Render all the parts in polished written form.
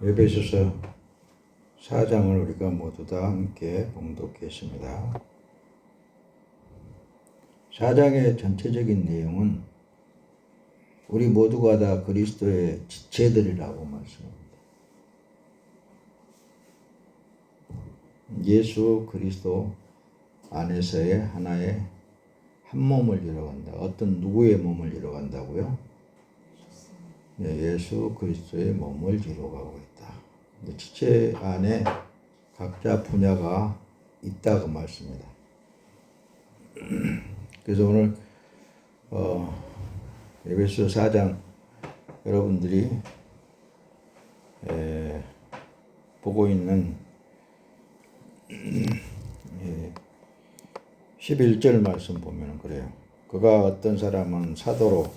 에베소서 4장을 우리가 모두 다 함께 봉독했습니다. 4장의 전체적인 내용은 우리 모두가 다 그리스도의 지체들이라고 말씀합니다. 예수 그리스도 안에서의 하나의 한 몸을 이뤄간다. 어떤 누구의 몸을 이뤄간다고요? 네, 예수 그리스도의 몸을 이뤄가고 있다. 지체 안에 각자 분야가 있다고 말씀입니다. 그래서 오늘 에베소 4장 여러분들이 보고 있는 11절 말씀 보면 그래요. 그가 어떤 사람은 사도로,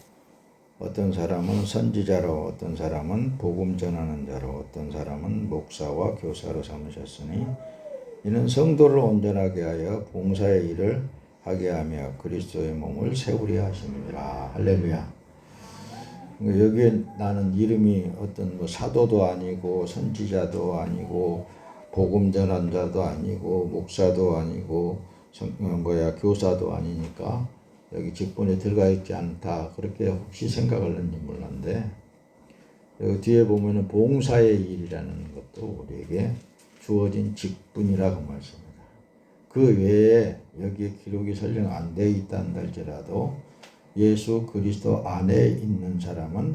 어떤 사람은 선지자로, 어떤 사람은 복음 전하는 자로, 어떤 사람은 목사와 교사로 삼으셨으니 이는 성도를 온전하게 하여 봉사의 일을 하게 하며 그리스도의 몸을 세우려 하심이라. 할렐루야. 여기에 나는 이름이 어떤 사도도 아니고 선지자도 아니고 복음 전하는 자도 아니고 목사도 아니고 교사도 아니니까 여기 직분에 들어가 있지 않다. 그렇게 혹시 생각을 했는지 몰랐는데 여기 뒤에 보면은 봉사의 일이라는 것도 우리에게 주어진 직분이라고 말씀합니다. 그 외에 여기에 기록이 설령 안 돼 있다는 할지라도 예수 그리스도 안에 있는 사람은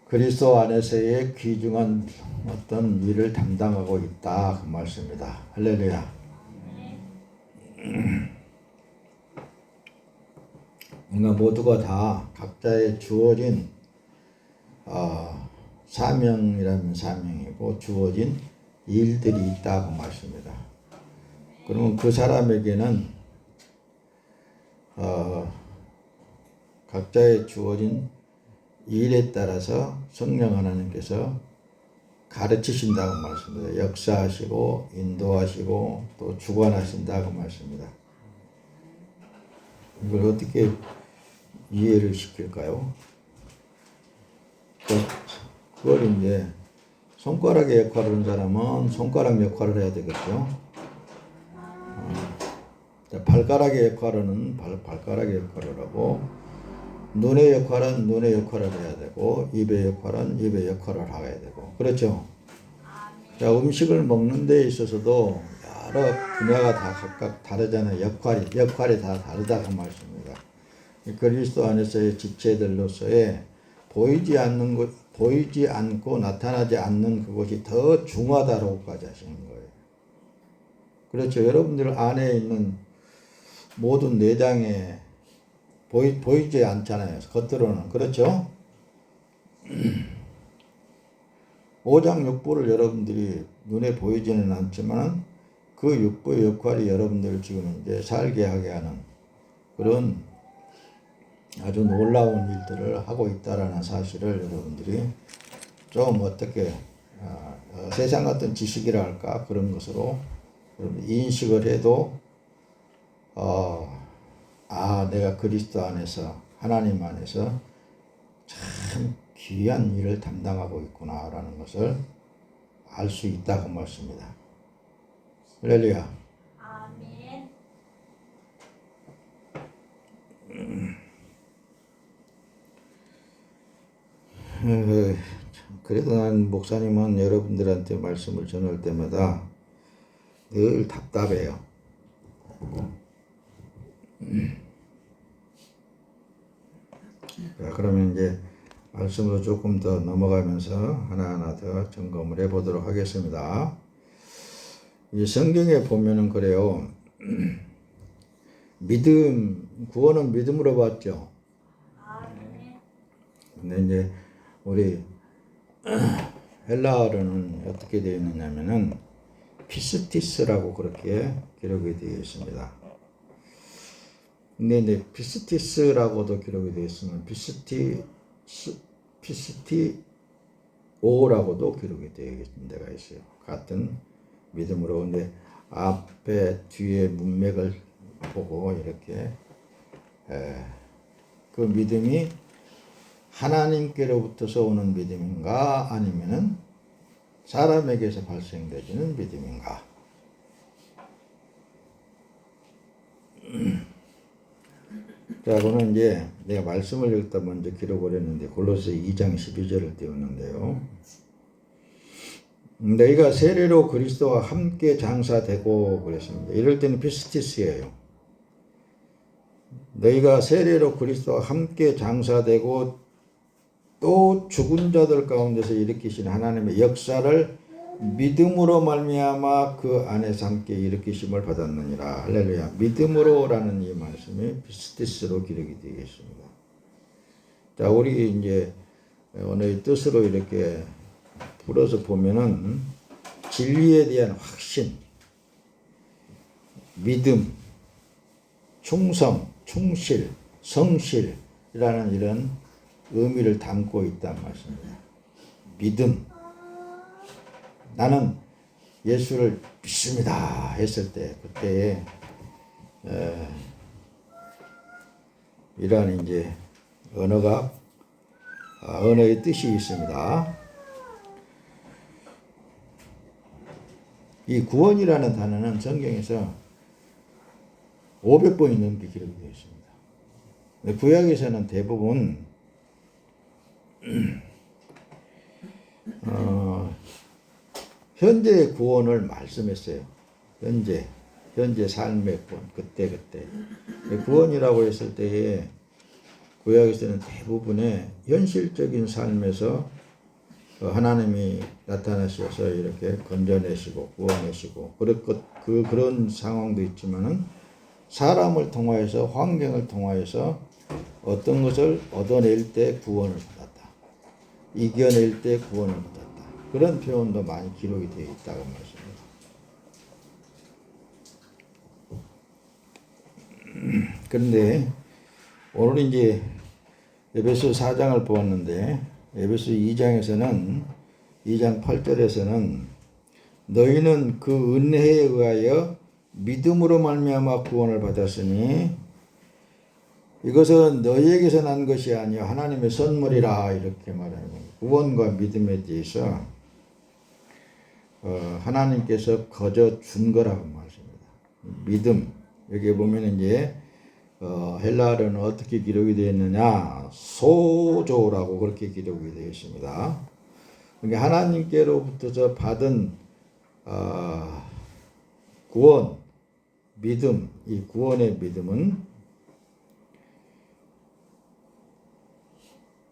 그리스도 안에서의 귀중한 어떤 일을 담당하고 있다. 그 말씀입니다. 할렐루야. 그러니까 모두가 다 각자의 주어진 사명이라면 사명이고 주어진 일들이 있다고 말씀입니다. 그러면 그 사람에게는 각자의 주어진 일에 따라서 성령 하나님께서 가르치신다고 말씀입니다. 역사하시고 인도하시고 또 주관하신다고 말씀입니다. 이걸 어떻게 이해를 시킬까요? 그걸 이제 손가락의 역할을 하는 사람은 손가락 역할을 해야 되겠죠. 발가락의 역할은 발가락의 역할을 하고 눈의 역할은 눈의 역할을 해야 되고 입의 역할은 입의 역할을 해야 되고 그렇죠. 자, 음식을 먹는 데 있어서도 여러 분야가 다 각각 다르잖아요. 역할이 다 다르다고 말씀입니다. 그리스도 안에서의 지체들로서의 보이지 않고 나타나지 않는 그것이 더 중하다라고까지 하시는 거예요. 그렇죠. 여러분들 안에 있는 모든 내장에 보이지 않잖아요. 겉으로는. 그렇죠? 오장 육부를 여러분들이 눈에 보이지는 않지만 그 육부의 역할이 여러분들을 지금 이제 살게 하게 하는 그런 아주 놀라운 일들을 하고 있다라는 사실을 여러분들이 좀 어떻게 세상 같은 지식이라 할까 그런 것으로 인식을 해도 내가 그리스도 안에서 하나님 안에서 참 귀한 일을 담당하고 있구나라는 것을 알 수 있다고 말씀입니다. 할렐루야. 아멘. 그래도 난 목사님은 여러분들한테 말씀을 전할 때마다 늘 답답해요. 자, 그러면 이제 말씀으로 조금 더 넘어가면서 하나하나 더 점검을 해보도록 하겠습니다. 이 성경에 보면은 그래요. 구원은 믿음으로 받죠. 근데 이제 우리 헬라어로는 어떻게 되어 있느냐면은 피스티스라고 그렇게 기록이 되어 있습니다. 근데 이제 피스티스라고도 기록이 되어 있으면 피스티오라고도 기록이 되어 있는 데가 있어요. 같은 믿음으로. 근데 앞에 뒤에 문맥을 보고 이렇게 그 믿음이 하나님께로부터서 오는 믿음인가 아니면은 사람에게서 발생되는 믿음인가? 자, 그는 이제 내가 말씀을 읽다 먼저 기록을 했는데 골로새 2장 12절을 띄웠는데요. 너희가 세례로 그리스도와 함께 장사되고 그랬습니다. 이럴 때는 피스티스예요. 너희가 세례로 그리스도와 함께 장사되고 또 죽은 자들 가운데서 일으키신 하나님의 역사를 믿음으로 말미암아 그 안에서 함께 일으키심을 받았느니라. 할렐루야. 믿음으로라는 이 말씀이 피스티스로 기록이 되겠습니다. 자, 우리 이제 오늘 뜻으로 이렇게 풀어서 보면은 진리에 대한 확신, 믿음, 충성, 충실, 성실이라는 이런 의미를 담고 있단 말씀입니다. 믿음. 나는 예수를 믿습니다 했을 때 그때에 이러한 이제 언어의 뜻이 있습니다. 이 구원이라는 단어는 성경에서 500번이 넘게 기록이 되어 있습니다. 구약에서는 대부분 현재의 구원을 말씀했어요. 현재 삶의 구원, 그때. 구원이라고 했을 때에 구약에서는 대부분의 현실적인 삶에서 하나님이 나타나셔서 이렇게 건져내시고 구원하시고 그런 상황도 있지만은 사람을 통하여서 환경을 통하여서 어떤 것을 얻어낼 때 구원을 받았다. 이겨낼 때 구원을 받았다. 그런 표현도 많이 기록이 되어 있다고 말씀입니다. 그런데 오늘 이제 에베소 4장을 보았는데 에베소 2장에서는 2장 8절에서는 너희는 그 은혜에 의하여 믿음으로 말미암아 구원을 받았으니 이것은 너희에게서 난 것이 아니요 하나님의 선물이라 이렇게 말하는 겁니다. 구원과 믿음에 대해서 하나님께서 거저 준 거라고 말씀입니다. 믿음 여기 보면 이제 헬라어는 어떻게 기록이 되어 있느냐 소조라고 그렇게 기록이 되어 있습니다. 그러니까 하나님께로부터 받은 구원, 믿음, 이 구원의 믿음은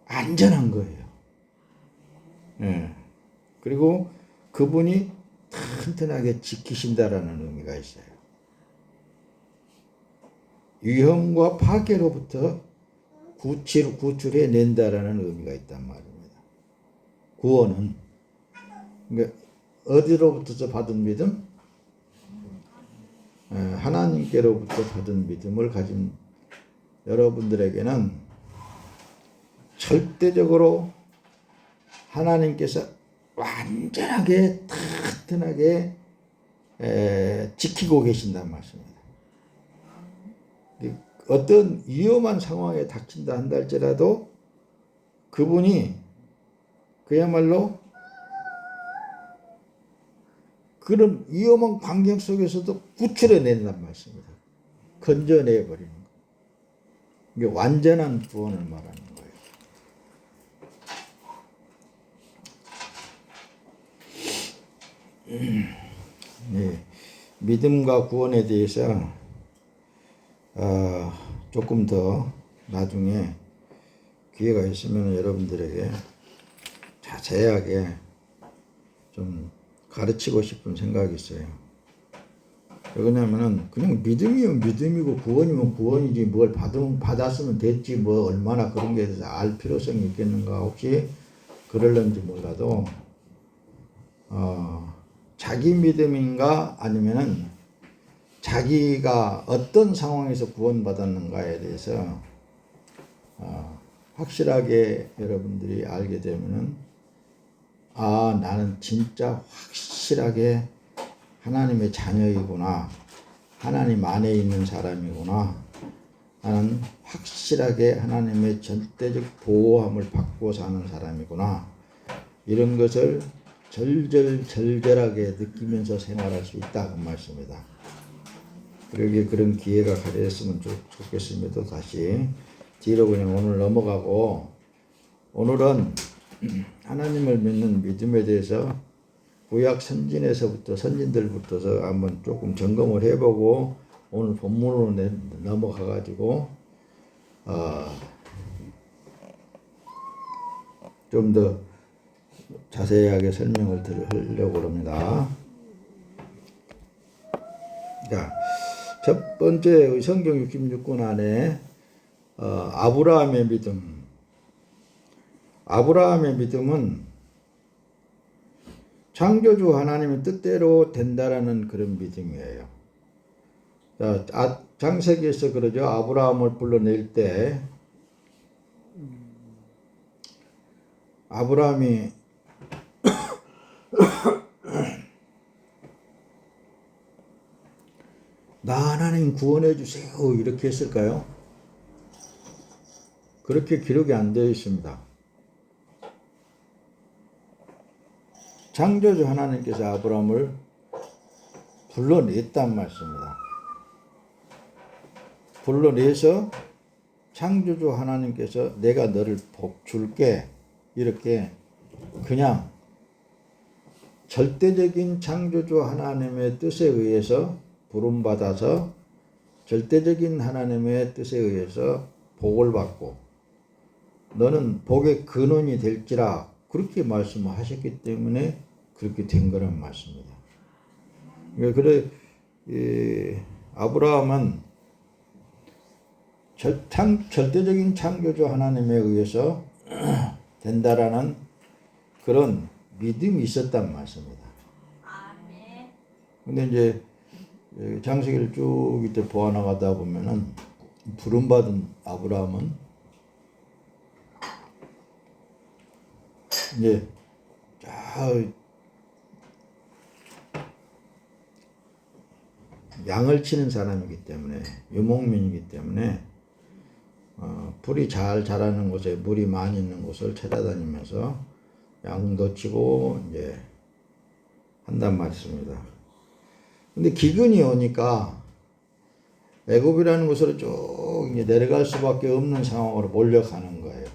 안전한 거예요. 예. 그리고 그분이 튼튼하게 지키신다라는 의미가 있어요. 위험과 파괴로부터 구출해 낸다라는 의미가 있단 말입니다. 구원은 그러니까 어디로부터 받은 믿음? 하나님께로부터 받은 믿음을 가진 여러분들에게는 절대적으로 하나님께서 완전하게 튼튼하게 지키고 계신다는 말씀입니다. 어떤 위험한 상황에 닥친다 한다 할지라도 그분이 그야말로 그런 위험한 환경 속에서도 구출해 낸단 말씀입니다. 건져내 버리는 거. 이게 완전한 구원을 말하는 거예요. 네, 믿음과 구원에 대해서 조금 더 나중에 기회가 있으면 여러분들에게 자세하게 좀 가르치고 싶은 생각이 있어요. 왜냐면은 그냥 믿음이면 믿음이고 구원이면 구원이지 뭘 받았으면 됐지 뭐 얼마나 그런 게 대해서 알 필요성이 있겠는가. 혹시 그럴런지 몰라도 자기 믿음인가 아니면은 자기가 어떤 상황에서 구원받았는가에 대해서 확실하게 여러분들이 알게 되면은 나는 진짜 확실하게 하나님의 자녀이구나. 하나님 안에 있는 사람이구나. 나는 확실하게 하나님의 절대적 보호함을 받고 사는 사람이구나. 이런 것을 절절하게 느끼면서 생활할 수 있다 그 말씀입니다. 그러게 그런 기회가 가졌으면 좋겠습니다. 다시 뒤로 그냥 오늘 넘어가고, 오늘은 하나님을 믿는 믿음에 대해서 구약 선진들부터서 한번 조금 점검을 해보고 오늘 본문으로 넘어가가지고 좀 더 자세하게 설명을 드리려고 합니다. 자, 첫 번째 성경 66권 안에 아브라함의 믿음. 아브라함의 믿음은 창조주 하나님의 뜻대로 된다라는 그런 믿음이에요. 자, 창세기에서 그러죠. 아브라함을 불러낼 때 아브라함이 나 하나님 구원해 주세요 이렇게 했을까요? 그렇게 기록이 안 되어 있습니다. 창조주 하나님께서 아브라함을 불러냈단 말씀입니다. 불러내서 창조주 하나님께서 내가 너를 복 줄게 이렇게 그냥 절대적인 창조주 하나님의 뜻에 의해서 부름받아서 절대적인 하나님의 뜻에 의해서 복을 받고 너는 복의 근원이 될지라 그렇게 말씀하셨기 때문에 그렇게 된 거란 말씀입니다. 그래 아브라함은 절대적인 창조주 하나님에 의해서 된다라는 그런 믿음이 있었단 말씀입니다. 근데 이제 창세기를 쭉 이때 보아나가다 보면은 부름받은 아브라함은 이제 양을 치는 사람이기 때문에 유목민이기 때문에 풀이 잘 자라는 곳에 물이 많이 있는 곳을 찾아다니면서 양도 치고 이제 한단 말씀입니다. 근데 기근이 오니까 애굽이라는 곳으로 쭉 이제 내려갈 수밖에 없는 상황으로 몰려가는 거예요.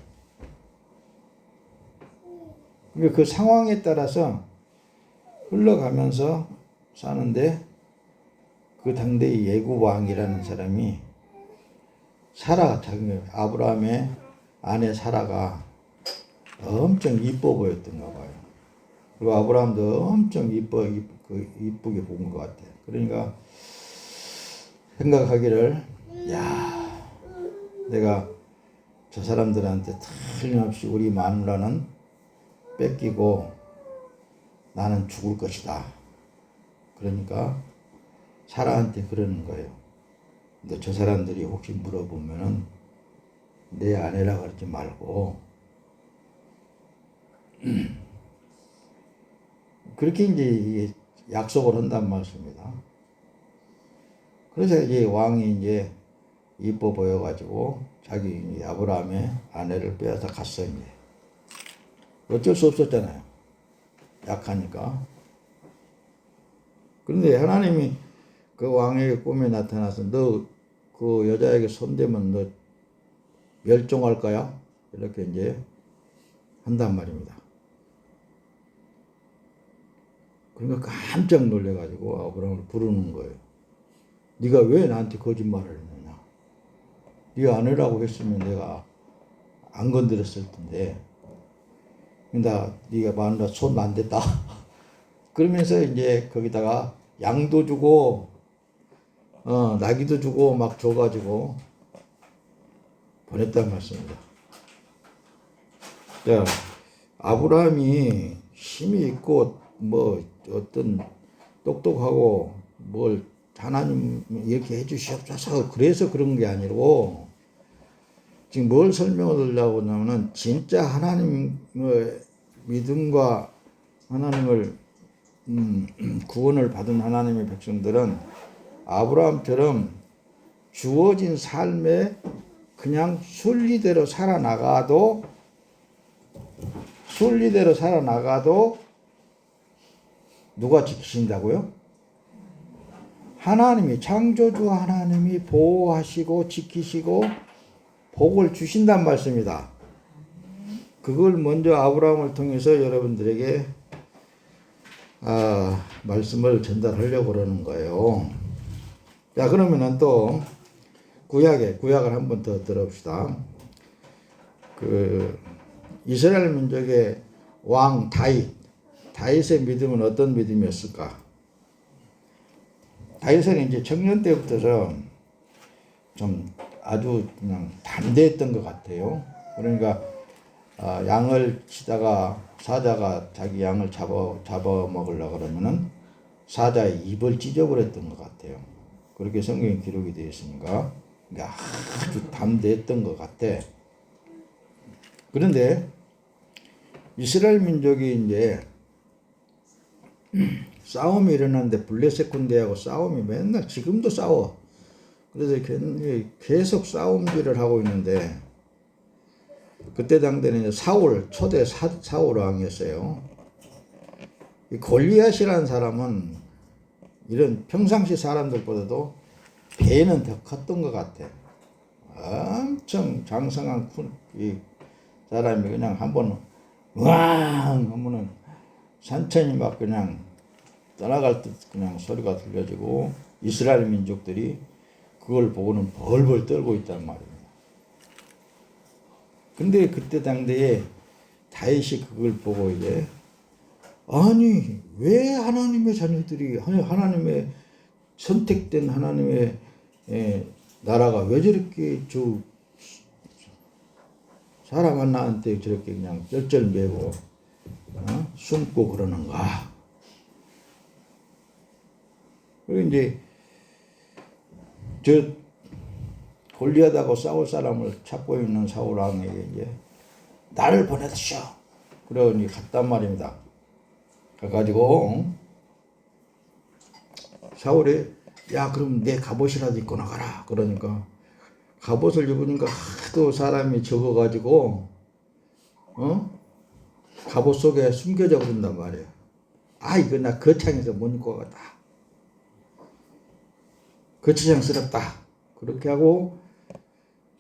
그러니까 그 상황에 따라서 흘러가면서 사는데 그 당대의 애굽 왕이라는 사람이 아브라함의 아내 사라가 엄청 이뻐 보였던가 봐요. 그리고 아브라함도 엄청 이쁘게 본 것 같아요. 그러니까 생각하기를 야, 내가 저 사람들한테 틀림없이 우리 마누라는 뺏기고 나는 죽을 것이다. 그러니까 사라한테 그러는 거예요. 근데 저 사람들이 혹시 물어보면은 내 아내라 그러지 말고 그렇게 이제 약속을 한단 말씀입니다. 그래서 이제 왕이 이제 이뻐 보여가지고 자기 아브라함의 아내를 빼앗아 갔어. 이제 어쩔 수 없었잖아요. 약하니까. 그런데 하나님이 그 왕에게 꿈에 나타나서 너 그 여자에게 손대면 너 멸종할 거야? 이렇게 이제 한단 말입니다. 그러니까 깜짝 놀래가지고 아브라함을 부르는 거예요. 네가 왜 나한테 거짓말을 했느냐? 네가 아내라고 했으면 내가 안 건드렸을 텐데. 네가 마누라 손 안 댔다. 그러면서 이제 거기다가 양도 주고 나귀도 주고 막 줘가지고 보냈단 말씀입니다. 자, 아브라함이 힘이 있고 뭐 어떤 똑똑하고 뭘 하나님 이렇게 해주시옵소서 그래서 그런 게 아니고 지금 뭘 설명을 하려고 하냐면은 진짜 하나님의 믿음과 하나님을 구원을 받은 하나님의 백성들은 아브라함처럼 주어진 삶에 그냥 순리대로 살아나가도 누가 지키신다고요? 하나님이, 창조주 하나님이 보호하시고 지키시고 복을 주신단 말씀이다. 그걸 먼저 아브라함을 통해서 여러분들에게 말씀을 전달하려고 그러는 거예요. 자, 그러면은 또 구약을 한번 더 들읍시다. 이스라엘 민족의 왕 다윗의 믿음은 어떤 믿음이었을까? 다윗은 이제 청년 때부터 좀 아주 그냥 담대했던 것 같아요. 그러니까 양을 치다가 사자가 자기 양을 잡아 먹으려고 그러면은 사자의 입을 찢어버렸던 것 같아요. 그렇게 성경에 기록이 되어 있으니까 아주 담대했던 것 같아. 그런데 이스라엘 민족이 이제 싸움이 일어났는데 블레셋 군대하고 싸움이 맨날 지금도 싸워. 그래서 계속 싸움질을 하고 있는데 그때 당대는 초대 사울 왕이었어요. 이 골리앗이라는 사람은 이런 평상시 사람들보다도 배는 더 컸던 것 같아. 엄청 장성한 이 사람이 그냥 한번 왕 하면은 산천이 막 그냥 떠나갈 듯 그냥 소리가 들려지고 이스라엘 민족들이 그걸 보고는 벌벌 떨고 있단 말입니다. 근데 그때 당대에 다윗이 그걸 보고 이제 아니 왜 하나님의 자녀들이 하나님의 선택된 하나님의 나라가 왜 저렇게 사람 하나한테 저렇게 그냥 쩔쩔매고 숨고 그러는가. 그리고 이제 골리앗하고 싸울 사람을 찾고 있는 사울 왕에게 이제 나를 보내주시오. 그러고 이제 갔단 말입니다. 가가지고 사울이 야 그럼 내 갑옷이라도 입고 나가라. 그러니까 갑옷을 입으니까 하도 사람이 적어가지고 갑옷 속에 숨겨져 버린단 말이에요. 이거 나 거창해서 못 입고 가겠다. 거추장스럽다. 그렇게 하고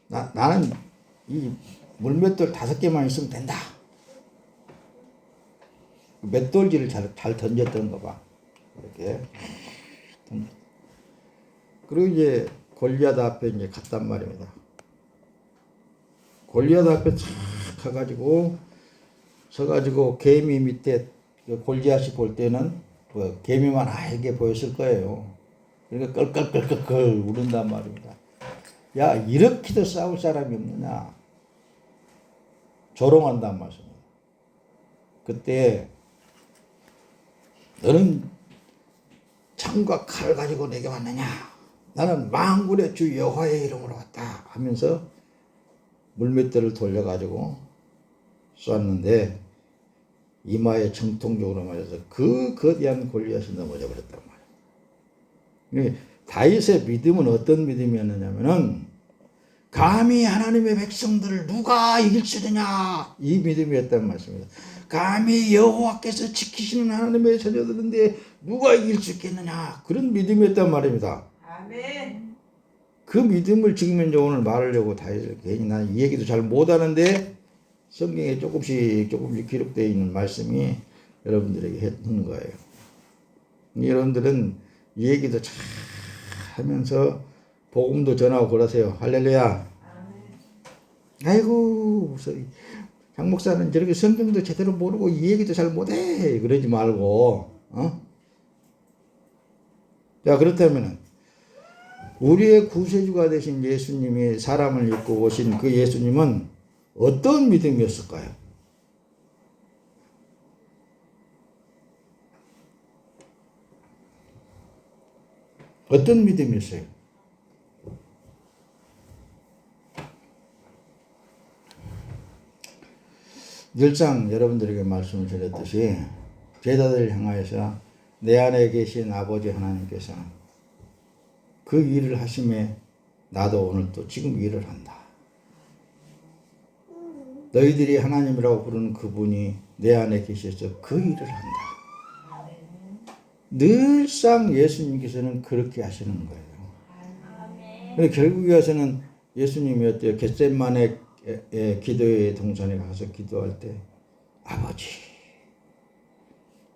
나는 이 물맷돌 5개만 있으면 된다. 맷돌질을 잘 던졌던 거 봐. 이렇게. 그리고 이제 골리앗 앞에 이제 갔단 말입니다. 골리앗 앞에 탁 서가지고 개미 밑에 골리앗이 볼 때는 개미만 알게 보였을 거예요. 그러니까 껄껄껄껄 우는단 말입니다. 야 이렇게도 싸울 사람이 없느냐. 조롱한단 말씀입니다. 그때 너는 창과 칼을 가지고 내게 왔느냐. 나는 만군의 주 여호와의 이름으로 왔다 하면서 물맷대를 돌려가지고 쐈는데 이마에 정통적으로 맞아서 그 거대한 골리앗이 넘어져 버렸단 말이에요. 다윗의 믿음은 어떤 믿음이었느냐면은 감히 하나님의 백성들을 누가 이길 수 있느냐 이 믿음이었단 말씀입니다. 감히 여호와께서 지키시는 하나님의 자녀들인데 누가 이길 수 있겠느냐 그런 믿음이었단 말입니다. 아멘. 그 믿음을 지금 이제 오늘 말하려고 다윗을 괜히 난 이 얘기도 잘 못하는데 성경에 조금씩 기록되어 있는 말씀이 여러분들에게 하는 거예요. 여러분들은 이 얘기도 잘 하면서 복음도 전하고 그러세요. 할렐루야. 아이고 장 목사는 저렇게 성경도 제대로 모르고 이 얘기도 잘 못해 그러지 말고 자 그렇다면 우리의 구세주가 되신 예수님이 사람을 입고 오신 그 예수님은 어떤 믿음이었을까요? 어떤 믿음이었어요? 늘상 여러분들에게 말씀을 드렸듯이 제자들을 향하여서 내 안에 계신 아버지 하나님께서 그 일을 하심에 나도 오늘 또 지금 일을 한다. 너희들이 하나님이라고 부르는 그분이 내 안에 계셔서 그 일을 한다. 늘상 예수님께서는 그렇게 하시는 거예요. 근데 결국에 와서는 예수님이 어때요? 겟세마네 기도의 동산에 가서 기도할 때 아버지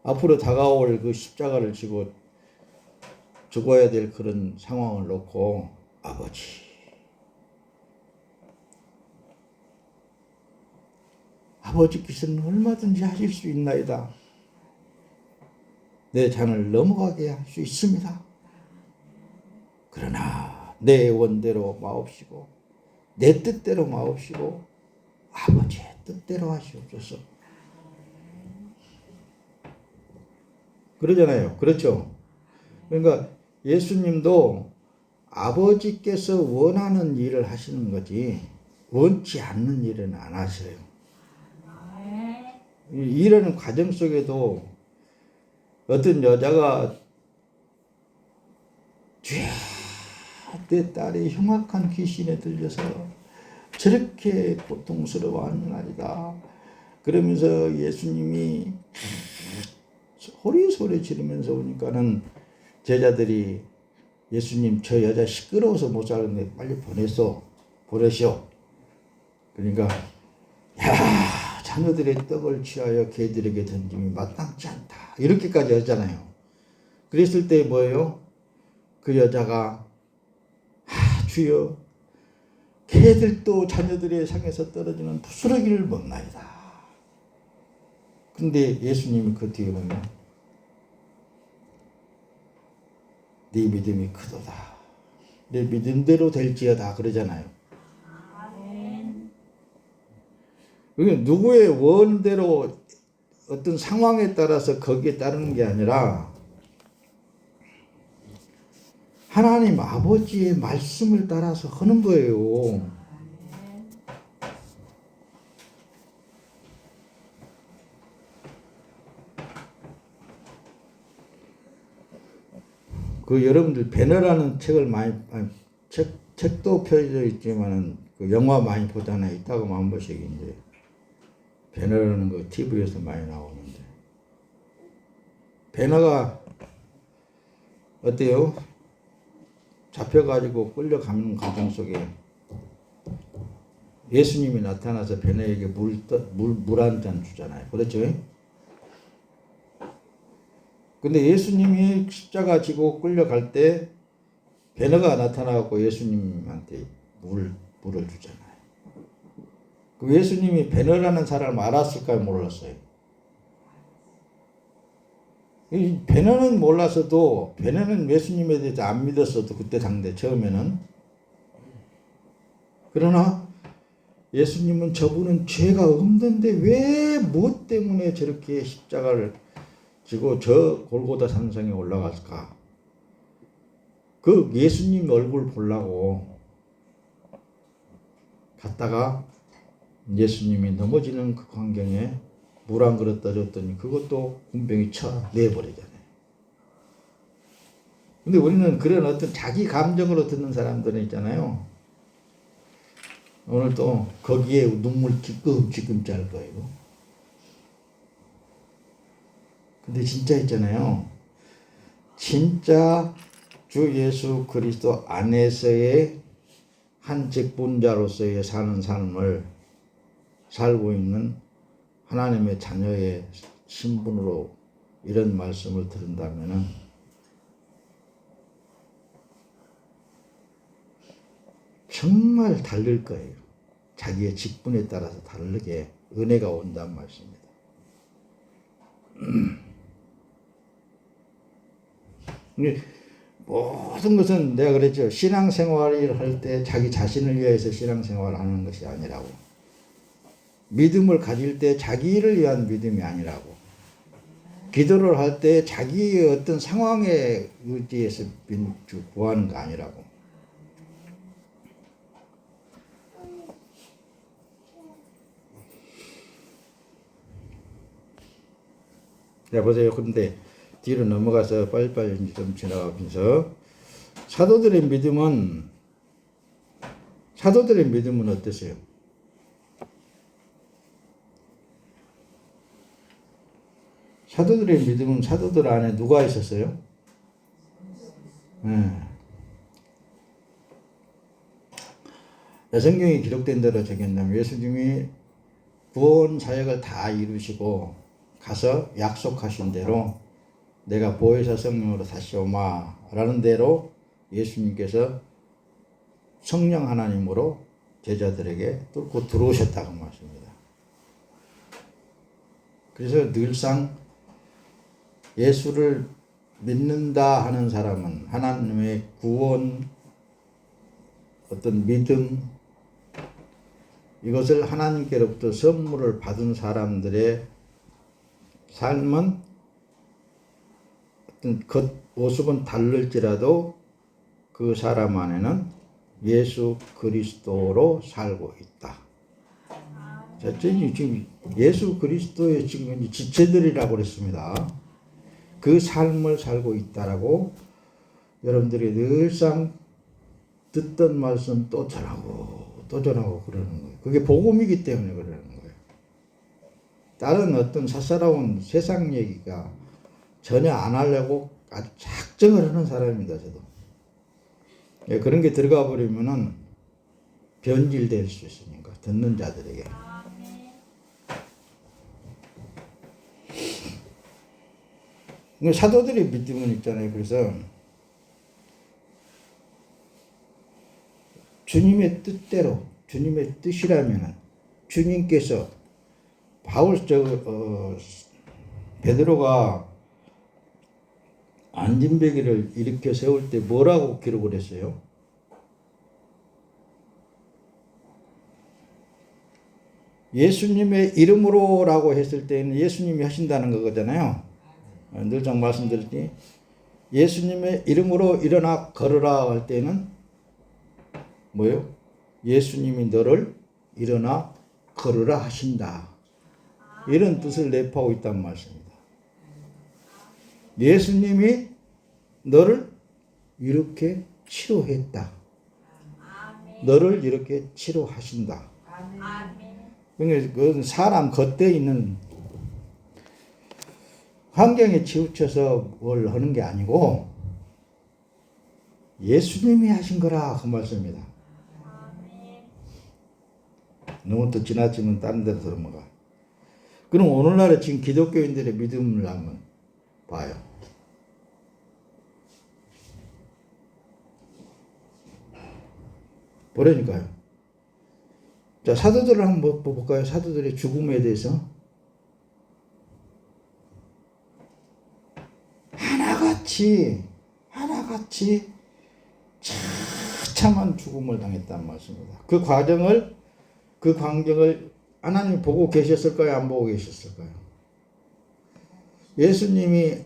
앞으로 다가올 그 십자가를 지고 죽어야 될 그런 상황을 놓고 아버지께서는 얼마든지 하실 수 있나이다. 내 잔을 넘어가게 할 수 있습니다. 그러나 내 원대로 마옵시고 내 뜻대로 마옵시고 아버지의 뜻대로 하시옵소서. 그러잖아요. 그렇죠? 그러니까 예수님도 아버지께서 원하는 일을 하시는 거지 원치 않는 일은 안 하셔요. 일하는 과정 속에도 어떤 여자가 주야 내 딸이 흉악한 귀신에 들려서 저렇게 고통스러워하는 아니다. 그러면서 예수님이 소리 지르면서 오니까는 제자들이 예수님 저 여자 시끄러워서 못 살았는데 빨리 보내시오. 그러니까 야 자녀들의 떡을 취하여 개들에게 던짐이 마땅치 않다. 이렇게까지 하잖아요. 그랬을 때 뭐예요? 그 여자가 주여 개들도 자녀들의 상에서 떨어지는 부스러기를 먹나이다. 근데 예수님이 그 뒤에 보면 네 믿음이 크도다. 내 믿음대로 될지어다 그러잖아요. 그게 누구의 원대로 어떤 상황에 따라서 거기에 따르는 게 아니라 하나님 아버지의 말씀을 따라서 하는 거예요. 그 여러분들 배너라는 책을 책도 펴져 있지만은 그 영화 많이 보잖아요. 있다고 한 번씩 이제 배너라는 거 TV에서 많이 나오는데 배너가 어때요? 잡혀가지고 끌려가는 과정 속에 예수님이 나타나서 배너에게 물 한 잔 주잖아요. 그렇죠? 근데 예수님이 십자가 지고 끌려갈 때 배너가 나타나고 예수님한테 물을 주잖아요. 그 예수님이 배너라는 사람을 알았을까요? 몰랐어요? 이 배너는 몰랐어도 배너는 예수님에 대해서 안 믿었어도 그때 당대 처음에는 그러나 예수님은 저분은 죄가 없는데 왜 무엇 때문에 저렇게 십자가를 지고 저 골고다 산상에 올라갔을까? 그 예수님 얼굴 보려고 갔다가 예수님이 넘어지는 그 광경에 물 한 그릇 떠줬더니 그것도 군병이 쳐내버리잖아요. 근데 우리는 그런 어떤 자기 감정으로 듣는 사람들은 있잖아요. 오늘 또 거기에 눈물 지금 짤 거예요. 근데 진짜 있잖아요. 진짜 주 예수 그리스도 안에서의 한 직분자로서의 사는 삶을 살고 있는 하나님의 자녀의 신분으로 이런 말씀을 들은다면은 정말 다를 거예요. 자기의 직분에 따라서 다르게 은혜가 온다는 말씀입니다. 모든 것은 내가 그랬죠. 신앙생활을 할 때 자기 자신을 위해서 신앙생활을 하는 것이 아니라고. 믿음을 가질 때 자기를 위한 믿음이 아니라고. 기도를 할 때 자기의 어떤 상황에 의지해서 구하는 거 아니라고. 자, 보세요. 근데 뒤로 넘어가서 빨리빨리 좀 지나가면서 사도들의 믿음은 어떠세요? 사도들의 믿음은 사도들 안에 누가 있었어요? 네. 성경에 기록된 대로 적용한다면 예수님이 구원 사역을 다 이루시고 가서 약속하신 대로 내가 보혜사 성령으로 다시 오마라는 대로 예수님께서 성령 하나님으로 제자들에게 뚫고 들어오셨다고 말씀입니다. 그래서 늘상 예수를 믿는다 하는 사람은 하나님의 구원, 어떤 믿음, 이것을 하나님께로부터 선물을 받은 사람들의 삶은 어떤 겉모습은 다를지라도 그 사람 안에는 예수 그리스도로 살고 있다. 자, 지금 예수 그리스도의 지금 지체들이라고 그랬습니다. 그 삶을 살고 있다라고 여러분들이 늘상 듣던 말씀 또 전하고 또 전하고 그러는 거예요. 그게 복음이기 때문에 그러는 거예요. 다른 어떤 사사로운 세상 얘기가 전혀 안 하려고 아주 작정을 하는 사람입니다. 저도. 예, 그런 게 들어가 버리면은 변질될 수 있으니까 듣는 자들에게. 사도들의 믿음은 있잖아요. 그래서 주님의 뜻대로, 주님의 뜻이라면 주님께서 베드로가 안진뱅이를 일으켜 세울 때 뭐라고 기록을 했어요? 예수님의 이름으로라고 했을 때는 예수님이 하신다는 거잖아요. 늘상 말씀드렸지. 예수님의 이름으로 일어나 걸으라 할 때는 뭐예요? 예수님이 너를 일어나 걸으라 하신다. 이런 뜻을 내포하고 있다는 말씀입니다. 예수님이 너를 이렇게 치료했다. 너를 이렇게 치료하신다. 그러니까 그건 사람 겉에 있는 환경에 치우쳐서 뭘 하는 게 아니고 예수님이 하신 거라 그 말씀입니다. 너무 또 지나치면 다른 데로 넘어가. 그럼 오늘날에 지금 기독교인들의 믿음을 한번 봐요. 그러니까요. 자, 사도들을 한번 볼까요? 사도들의 죽음에 대해서. 하나같이 처참한 죽음을 당했단 말씀입니다. 그 광경을 하나님이 보고 계셨을까요? 안 보고 계셨을까요? 예수님이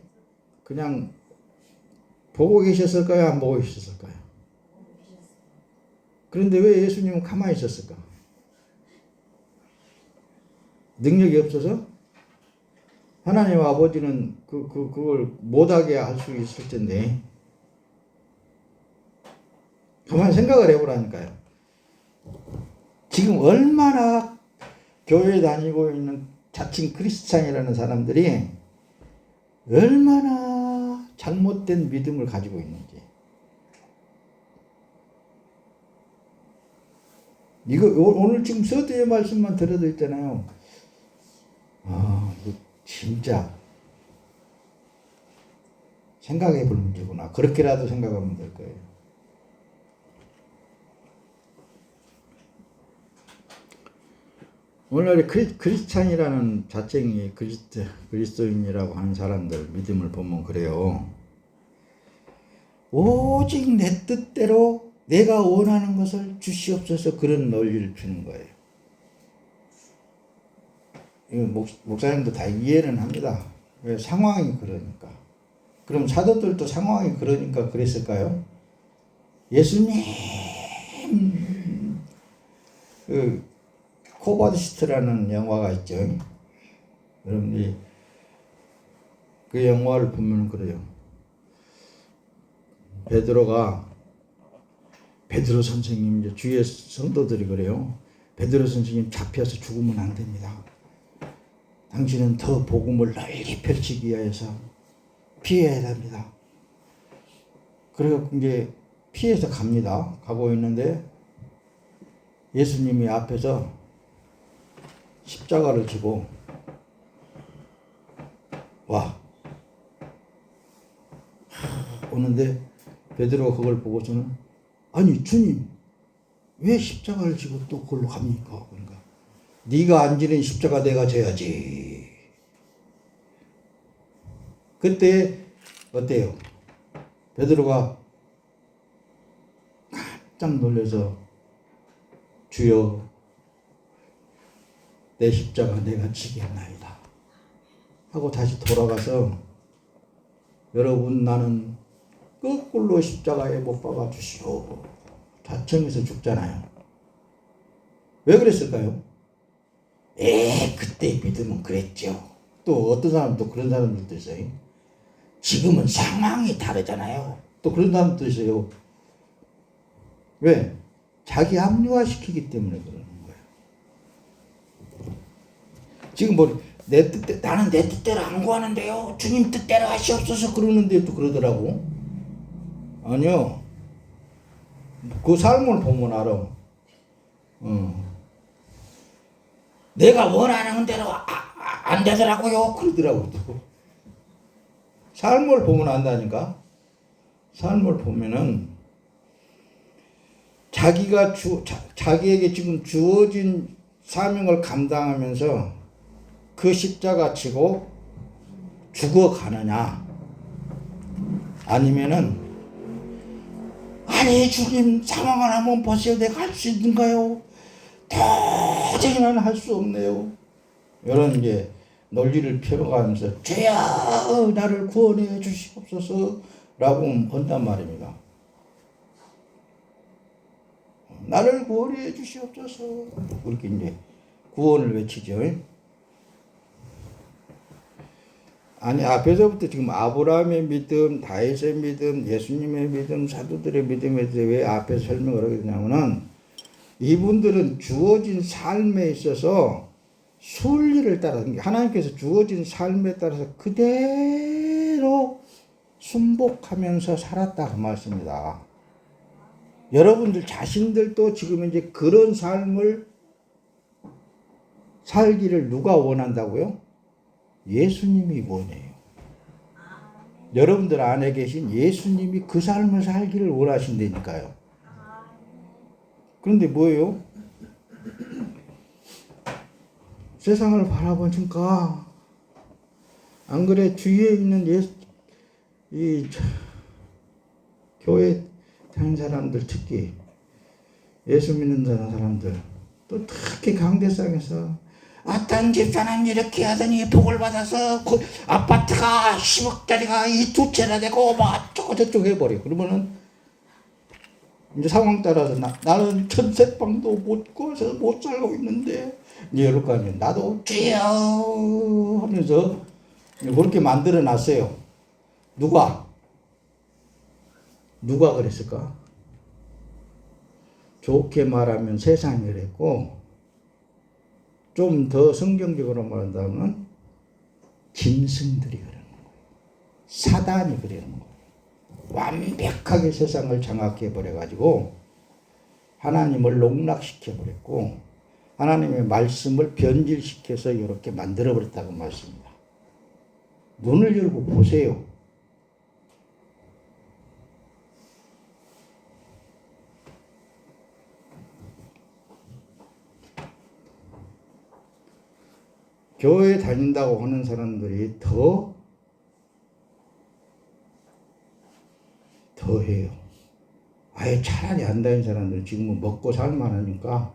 그냥 보고 계셨을까요? 안 보고 계셨을까요? 그런데 왜 예수님은 가만히 있었을까? 능력이 없어서? 하나님 아버지는 그걸 못하게 할 수 있을 텐데. 가만히 생각을 해보라니까요. 지금 얼마나 교회에 다니고 있는 자칭 크리스찬이라는 사람들이 얼마나 잘못된 믿음을 가지고 있는지. 이거 오늘 지금 서두의 말씀만 들어도 있잖아요. 이거 진짜 생각해 볼 문제구나. 그렇게라도 생각하면 될 거예요. 오늘날에 크리스찬이라는 자칭이 그리스도인이라고 하는 사람들 믿음을 보면 그래요. 오직 내 뜻대로 내가 원하는 것을 주시옵소서 그런 논리를 피는 거예요. 이거 목사님도 다 이해는 합니다. 왜? 상황이 그러니까. 그럼 사도들도 상황이 그러니까 그랬을까요? 예수님 코바디스트라는 영화가 있죠. 여러분들이 그 영화를 보면 그래요. 베드로 선생님, 이제 주위의 성도들이 그래요. 베드로 선생님 잡혀서 죽으면 안 됩니다. 당신은 더 복음을 널리 펼치기 위해서 피해야 됩니다. 그리고 이제 피해서 갑니다. 가고 있는데 예수님이 앞에서 십자가를 지고 오는데 베드로가 그걸 보고서는 아니 주님 왜 십자가를 지고 또 그걸로 갑니까? 그러니까 네가 안 지는 십자가 내가 져야지. 그때 어때요? 베드로가 깜짝 놀라서 주여 내 십자가 내가 지겠나이다 하고 다시 돌아가서 여러분 나는 거꾸로 십자가에 못 박아 주시오. 자청해서 죽잖아요. 왜 그랬을까요? 그때 믿으면 그랬죠. 또 어떤 사람도 그런 사람들도 있어요. 지금은 상황이 다르잖아요. 또 그런 사람도 있어요. 왜? 자기 합리화시키기 때문에 그러는 거예요. 지금 내 뜻대로, 나는 내 뜻대로 안 구하는데요. 주님 뜻대로 하시옵소서 그러는데 또 그러더라고. 아니요. 그 삶을 보면 알아. 내가 원하는 대로 안 되더라고요. 그러더라고. 또. 삶을 보면 안다니까. 삶을 보면은 자기에게 지금 주어진 사명을 감당하면서 그 십자가 지고 죽어가느냐 아니면은 아니 주님 상황을 한번 보세요. 내가 할 수 있는가요? 도저히 나는 할 수 없네요. 이런 이제 논리를 펴가면서 주여 나를 구원해 주시옵소서 라고 한단 말입니다. 나를 구원해 주시옵소서 그렇게 이제 구원을 외치죠. 아니 앞에서부터 지금 아브라함의 믿음, 다윗의 믿음, 예수님의 믿음, 사도들의 믿음에 대해 왜 앞에서 설명을 하게 되냐면은 이분들은 주어진 삶에 있어서 순리를 따라 하나님께서 주어진 삶에 따라서 그대로 순복하면서 살았다 그 말씀입니다. 여러분들 자신들도 지금 이제 그런 삶을 살기를 누가 원한다고요? 예수님이 원해요. 여러분들 안에 계신 예수님이 그 삶을 살기를 원하신다니까요. 그런데 뭐예요? 세상을 바라보니까 안 그래 주위에 있는 교회 다니는 사람들 특히 예수 믿는 사람들 또 특히 강대상에서 어떤 집사는 이렇게 하더니 복을 받아서 그 아파트가 10억짜리가 이 두 채나 되고 뭐 어쩌고 저쩌고 해버려. 그러면은 이제 상황 따라서 나는 천색방도 못 구해서 못 살고 있는데 이제 이럴 거 아니에요. 나도 주여 하면서 그렇게 만들어 놨어요. 누가 그랬을까? 좋게 말하면 세상이 그랬고 좀 더 성경적으로 말한다면 짐승들이 그러는 거예요. 사단이 그러는 거예요. 완벽하게 세상을 장악해 버려가지고 하나님을 농락시켜 버렸고 하나님의 말씀을 변질시켜서 이렇게 만들어 버렸다고 말씀입니다. 눈을 열고 보세요. 교회 다닌다고 하는 사람들이 더 해요. 아예 차라리 안 다니는 사람들은 지금은 먹고 살만 하니까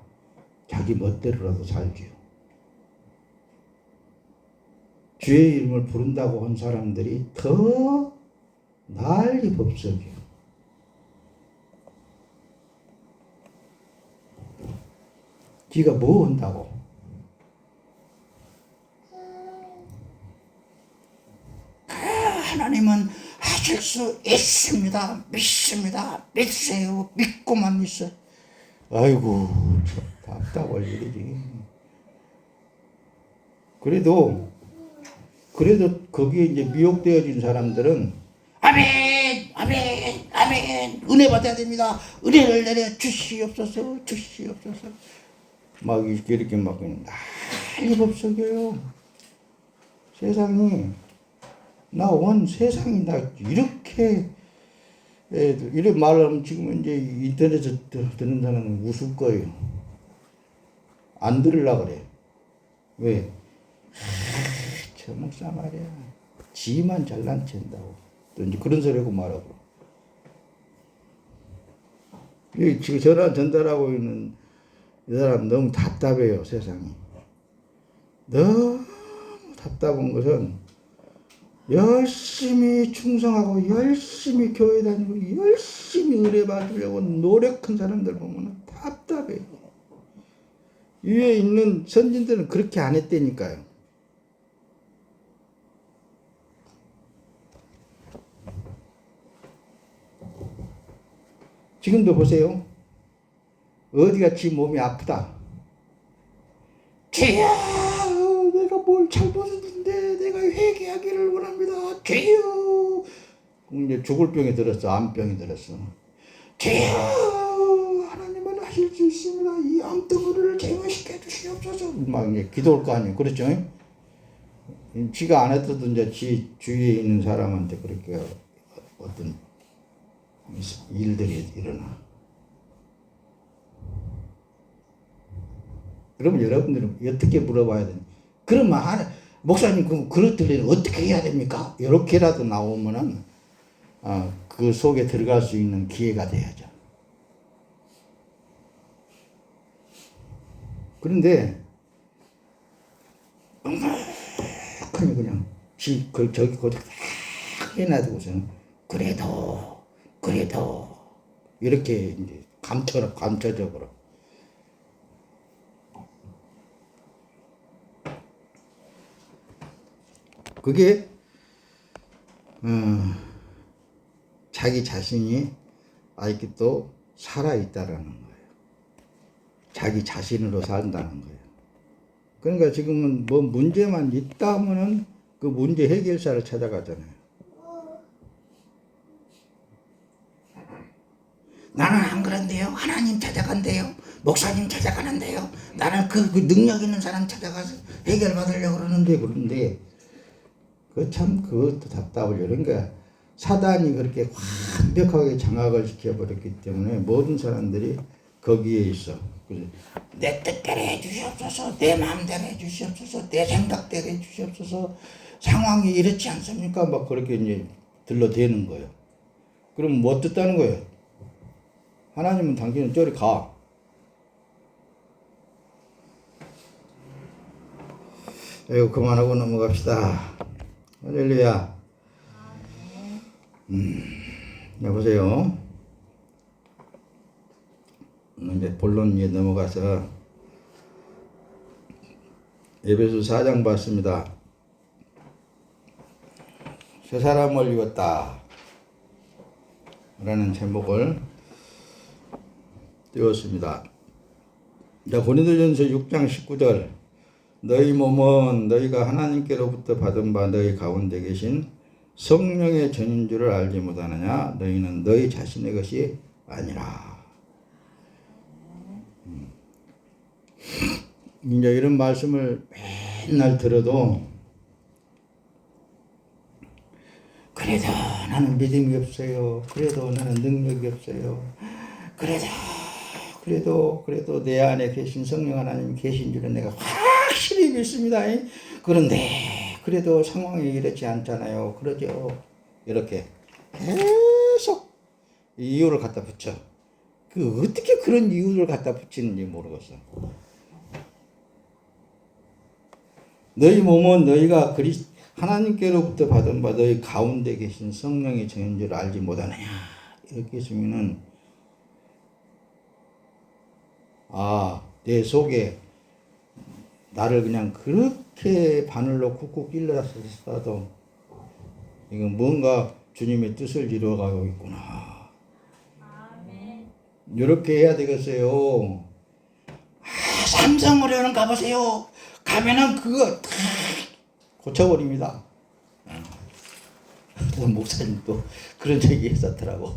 자기 멋대로라도 살지요. 주의 이름을 부른다고 한 사람들이 더 난리 법석이요. 지가 뭐 한다고? 하나님은 하실 수 있습니다. 믿습니다. 믿으세요. 믿고만 있어요. 아이고 참 답답할 일이지. 그래도 그래도 거기에 이제 미혹되어진 사람들은 아멘, 아멘, 아멘, 은혜 받아야 됩니다. 은혜를 내려 주시옵소서, 주시옵소서. 막 이렇게 막 난리 법석이에요. 세상이 세상이 나 이렇게 이런 말하면 지금 이제 인터넷에서 듣는 사람은 웃을 거예요. 안 들으려고 그래. 왜? 저 목사 말이야. 지만 잘난 척한다고. 또 이제 그런 소리 하고 말하고. 지금 전화 전달하고 있는 이 사람 너무 답답해요, 세상이. 너무 답답한 것은 열심히 충성하고 열심히 교회 다니고 열심히 은혜 받으려고 노력한 사람들 보면 답답해요. 위에 있는 선진들은 그렇게 안 했다니까요. 지금도 보세요. 어디가 지 몸이 아프다. 주여, 내가 뭘 잘못했는데 내가 회개하기를 원합니다. 주여. 이제 죽을 병이 들었어. 암병이 들었어. 주여, 하나님은 하실 수 있습니다. 이 암덩어리를 제거시켜 주시옵소서. 막 이제 기도할 거 아니에요. 그렇죠? 지가 안 했어도 이제 지 주위에 있는 사람한테 그렇게 어떤 일들이 일어나. 그러면 여러분들은 어떻게 물어봐야 되냐? 그러면 목사님 그렇더라도 어떻게 해야 됩니까? 이렇게라도 나오면은 그 속에 들어갈 수 있는 기회가 돼야죠. 그런데 엉망하니 그냥 저기 거기 딱 해놔두고서는 그래도 이렇게 이제 감처적으로 그게 자기 자신이 아직도 살아있다라는 거예요. 자기 자신으로 산다는 거예요. 그러니까 지금은 뭐 문제만 있다 하면은 그 문제 해결사를 찾아가잖아요. 나는 안 그런데요. 하나님 찾아간대요. 목사님 찾아가는데요. 나는 그 능력 있는 사람 찾아가서 해결받으려고 그러는데 그것도 답답해요. 그러니까 사단이 그렇게 완벽하게 장악을 시켜버렸기 때문에 모든 사람들이 거기에 있어. 내 뜻대로 해주시옵소서, 내 마음대로 해주시옵소서, 내 생각대로 해주시옵소서. 상황이 이렇지 않습니까? 막 그렇게 이제 들러대는 거예요. 그럼 뭐 뜻다는 거예요? 하나님은 당신은 저리 가. 이거 그만하고 넘어갑시다. 할렐루야. 여보세요. 이제 본론에 넘어가서 에베소 4장 봤습니다. 새 사람을 입었다 라는 제목을 띄웠습니다. 고린도전서 6장 19절 너희 몸은 너희가 하나님께로부터 받은 바 너희 가운데 계신 성령의 전인 줄을 알지 못하느냐? 너희는 너희 자신의 것이 아니라. 이제 이런 말씀을 맨날 들어도 그래도 나는 믿음이 없어요. 그래도 나는 능력이 없어요. 그래도 내 안에 계신 성령 하나님 계신 줄은 내가 확실히 믿습니다. 그런데 그래도 상황이 이렇지 않잖아요. 그러죠. 이렇게 계속 이유를 갖다 붙여. 어떻게 그런 이유를 갖다 붙이는지 모르겠어. 너희 몸은 너희가 하나님께로부터 받은 바 너희 가운데 계신 성령의 전인 줄 알지 못하느냐. 이렇게 했으면은 내 속에 나를 그냥 그렇게 바늘로 쿡쿡 찔러서도 이건 뭔가 주님의 뜻을 이루어가고 있구나. 아멘. 이렇게 해야 되겠어요. 삼성의료원 가보세요. 가면은 그거 다 고쳐버립니다. 오늘 목사님도 그런 얘기 했었더라고.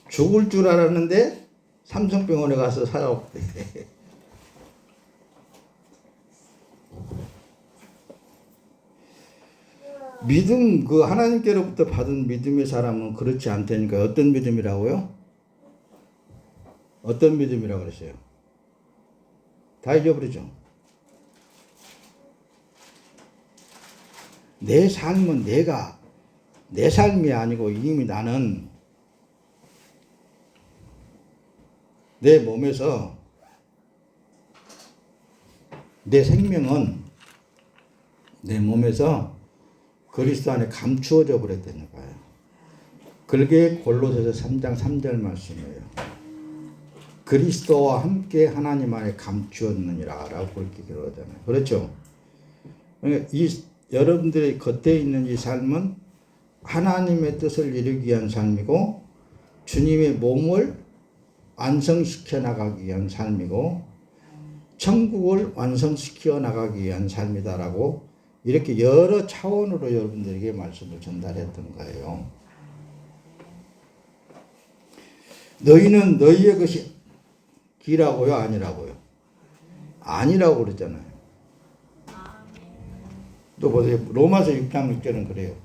죽을 줄 알았는데 삼성병원에 가서 살아왔대. 믿음, 그 하나님께로부터 받은 믿음의 사람은 그렇지 않다니까. 어떤 믿음이라고요? 어떤 믿음이라고 그랬어요? 다 잊어버리죠. 내 삶은 내 삶이 아니고 이미 나는 내 몸에서 내 생명은 내 몸에서 그리스도 안에 감추어져 버렸다는 거예요. 그게 골로새서 3장 3절 말씀이에요. 그리스도와 함께 하나님 안에 감추었느니라 라고 그렇게 그러잖아요. 그렇죠? 그러니까 여러분들의 겉에 있는 이 삶은 하나님의 뜻을 이루기 위한 삶이고 주님의 몸을 완성시켜 나가기 위한 삶이고 천국을 완성시켜 나가기 위한 삶이다라고 이렇게 여러 차원으로 여러분들에게 말씀을 전달했던 거예요. 너희는 너희의 것이 기라고요? 아니라고요? 아니라고 그랬잖아요. 또 보세요. 로마서 6장 6절은 그래요.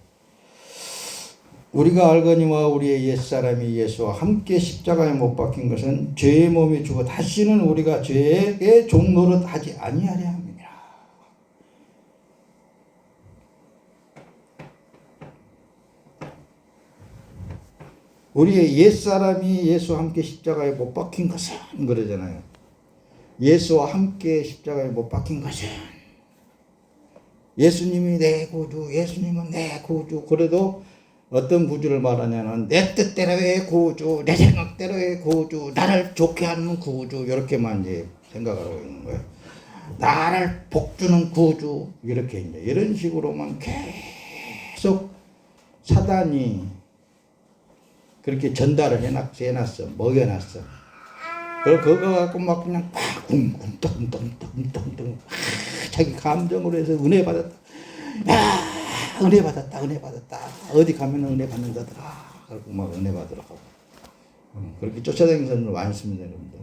우리가 알거니와 우리의 옛사람이 예수와 함께 십자가에 못 박힌 것은 죄의 몸이 죽어 다시는 우리가 죄의 종노릇 하지 아니하려 함이라. 우리의 옛사람이 예수와 함께 십자가에 못 박힌 것은 그러잖아요. 예수와 함께 십자가에 못 박힌 것은 예수님이 내 구주, 예수님은 내 구주. 그래도 어떤 구주를 말하냐면 내 뜻대로의 구주, 내 생각대로의 구주, 나를 좋게 하는 구주 이렇게만 이제 생각을 하고 있는 거예요. 나를 복주는 구주 이렇게 이제 이런 식으로만 계속 사단이 그렇게 전달을 해놨어, 먹여놨어. 그래서 그거 갖고 막 그냥 팍 웅뚱뚱뚱뚱뚱뚱 자기 감정으로 해서 은혜 받았다. 야, 은혜 받았다, 은혜 받았다. 어디 가면 은혜 받는다더라. 그리고 막 은혜 받으라고. 그렇게 쫓아다니는 사람들 많이 있습니다, 여러분들.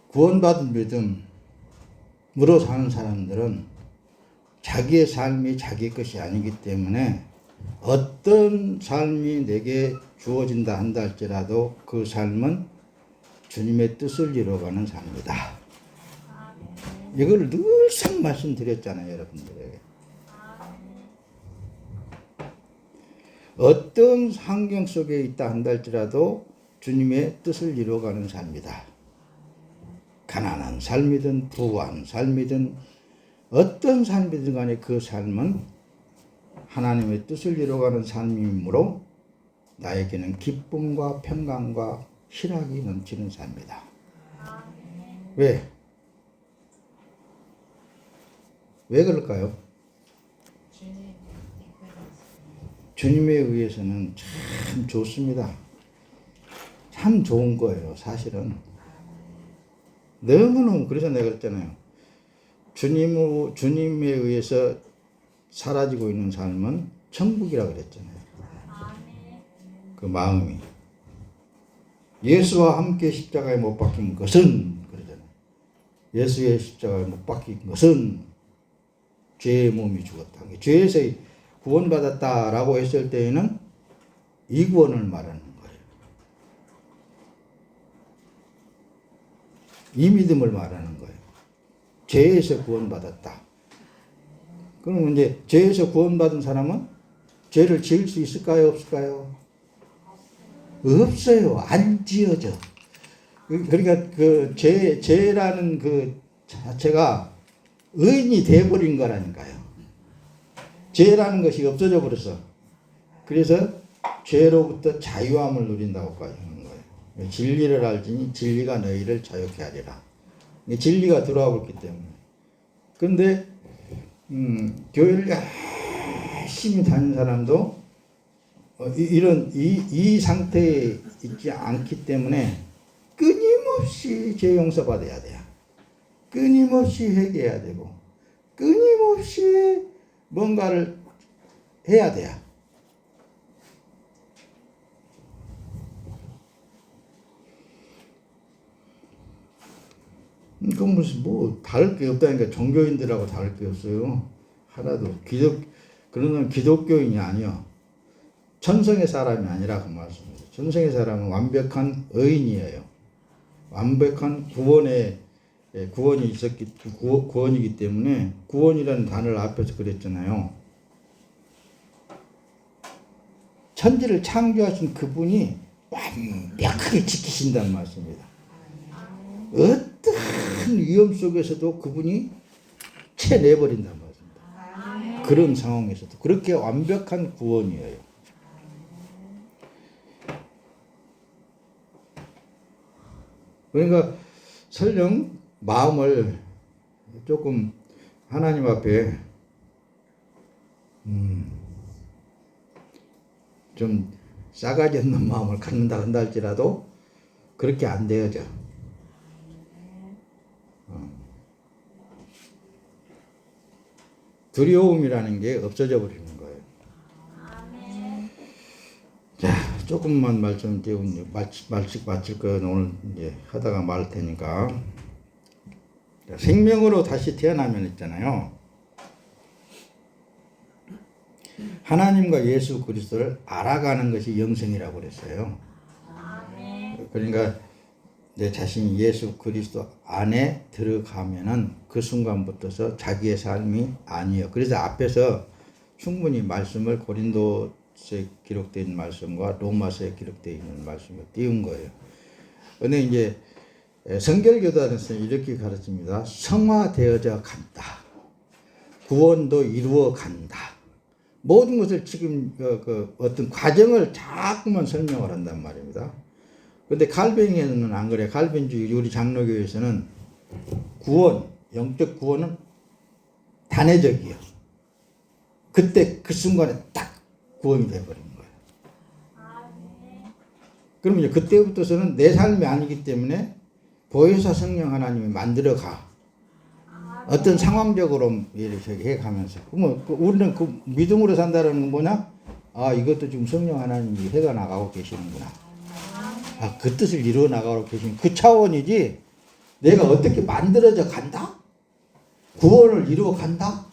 구원받은 믿음으로 사는 사람들은 자기의 삶이 자기 것이 아니기 때문에 어떤 삶이 내게 주어진다 한다 할지라도 그 삶은 주님의 뜻을 이루어가는 삶이다. 이걸 늘상 말씀드렸잖아요, 여러분들에게. 어떤 환경 속에 있다 한다 할지라도 주님의 뜻을 이루어가는 삶이다. 가난한 삶이든 부한 삶이든 어떤 삶이든 간에 그 삶은 하나님의 뜻을 이루어가는 삶이므로 나에게는 기쁨과 평강과 희락이 넘치는 삶이다. 왜? 왜 그럴까요? 주님에 의해서는 참 좋습니다. 참 좋은 거예요, 사실은. 너무너무, 그래서 내가 그랬잖아요. 주님에 의해서 사라지고 있는 삶은 천국이라고 그랬잖아요. 그 마음이. 예수와 함께 십자가에 못 박힌 것은, 그러잖아요. 예수의 십자가에 못 박힌 것은 죄의 몸이 죽었다. 죄에서 구원받았다라고 했을 때에는 이 구원을 말하는 거예요. 이 믿음을 말하는 거예요. 죄에서 구원받았다. 그럼 이제 죄에서 구원받은 사람은 죄를 지을 수 있을까요? 없을까요? 없어요. 안 지어져. 그러니까 그 죄라는 그 자체가 의인이 돼버린 거라니까요. 죄라는 것이 없어져 버렸어. 그래서 죄로부터 자유함을 누린다고까지 하는 거예요. 진리를 알지니 진리가 너희를 자유케 하리라. 진리가 들어와 버렸기 때문에. 그런데 교회를 열심히 다니는 사람도 이 상태에 있지 않기 때문에 끊임없이 죄 용서받아야 돼요. 끊임없이 회개해야 되고 끊임없이 뭔가를 해야 돼요. 그건 무슨 뭐 다를 게 없다니까. 종교인들하고 다를 게 없어요. 하나도. 그러면 기독교인이 아니요. 천성의 사람이 아니라 그 말씀이에요. 천성의 사람은 완벽한 의인이에요. 완벽한 구원이기 때문에 구원이라는 단어를 앞에서 그랬잖아요. 천지를 창조하신 그분이 완벽하게 지키신다는 말씀입니다. 어떤 위험 속에서도 그분이 채내버린다는 말씀입니다. 그런 상황에서도 그렇게 완벽한 구원이에요. 그러니까 설령 마음을 조금 하나님 앞에 좀 싸가지 없는 마음을 갖는다 한다 할지라도 그렇게 안 되어져. 두려움이라는 게 없어져 버리는 거예요. 자, 조금만 말씀 마칠 건 오늘 이제 하다가 말 테니까. 생명으로 다시 태어나면 있잖아요. 하나님과 예수 그리스도를 알아가는 것이 영생이라고 그랬어요. 그러니까 내 자신이 예수 그리스도 안에 들어가면은 그 순간부터서 자기의 삶이 아니에요. 그래서 앞에서 충분히 말씀을 고린도서에 기록된 말씀과 로마서에 기록되어 있는 말씀을 띄운 거예요. 근데 이제 성결교단에서 이렇게 가르칩니다. 성화되어져 간다. 구원도 이루어 간다. 모든 것을 지금 어떤 과정을 자꾸만 설명을 한단 말입니다. 근데 칼빈에는 안 그래. 칼빈주의 우리 장로교에서는 구원, 영적 구원은 단회적이에요. 그때 그 순간에 딱 구원이 돼버리는 거예요. 그럼 이제 그때부터서는 내 삶이 아니기 때문에 보혜사 성령 하나님이 만들어가. 어떤 상황적으로 이렇게 해가면서. 그러면 우리는 그 믿음으로 산다는 건 뭐냐? 아, 이것도 지금 성령 하나님이 해가 나가고 계시는구나. 아, 그 뜻을 이루어 나가고 계신 그 차원이지, 내가 어떻게 만들어져 간다? 구원을 이루어 간다?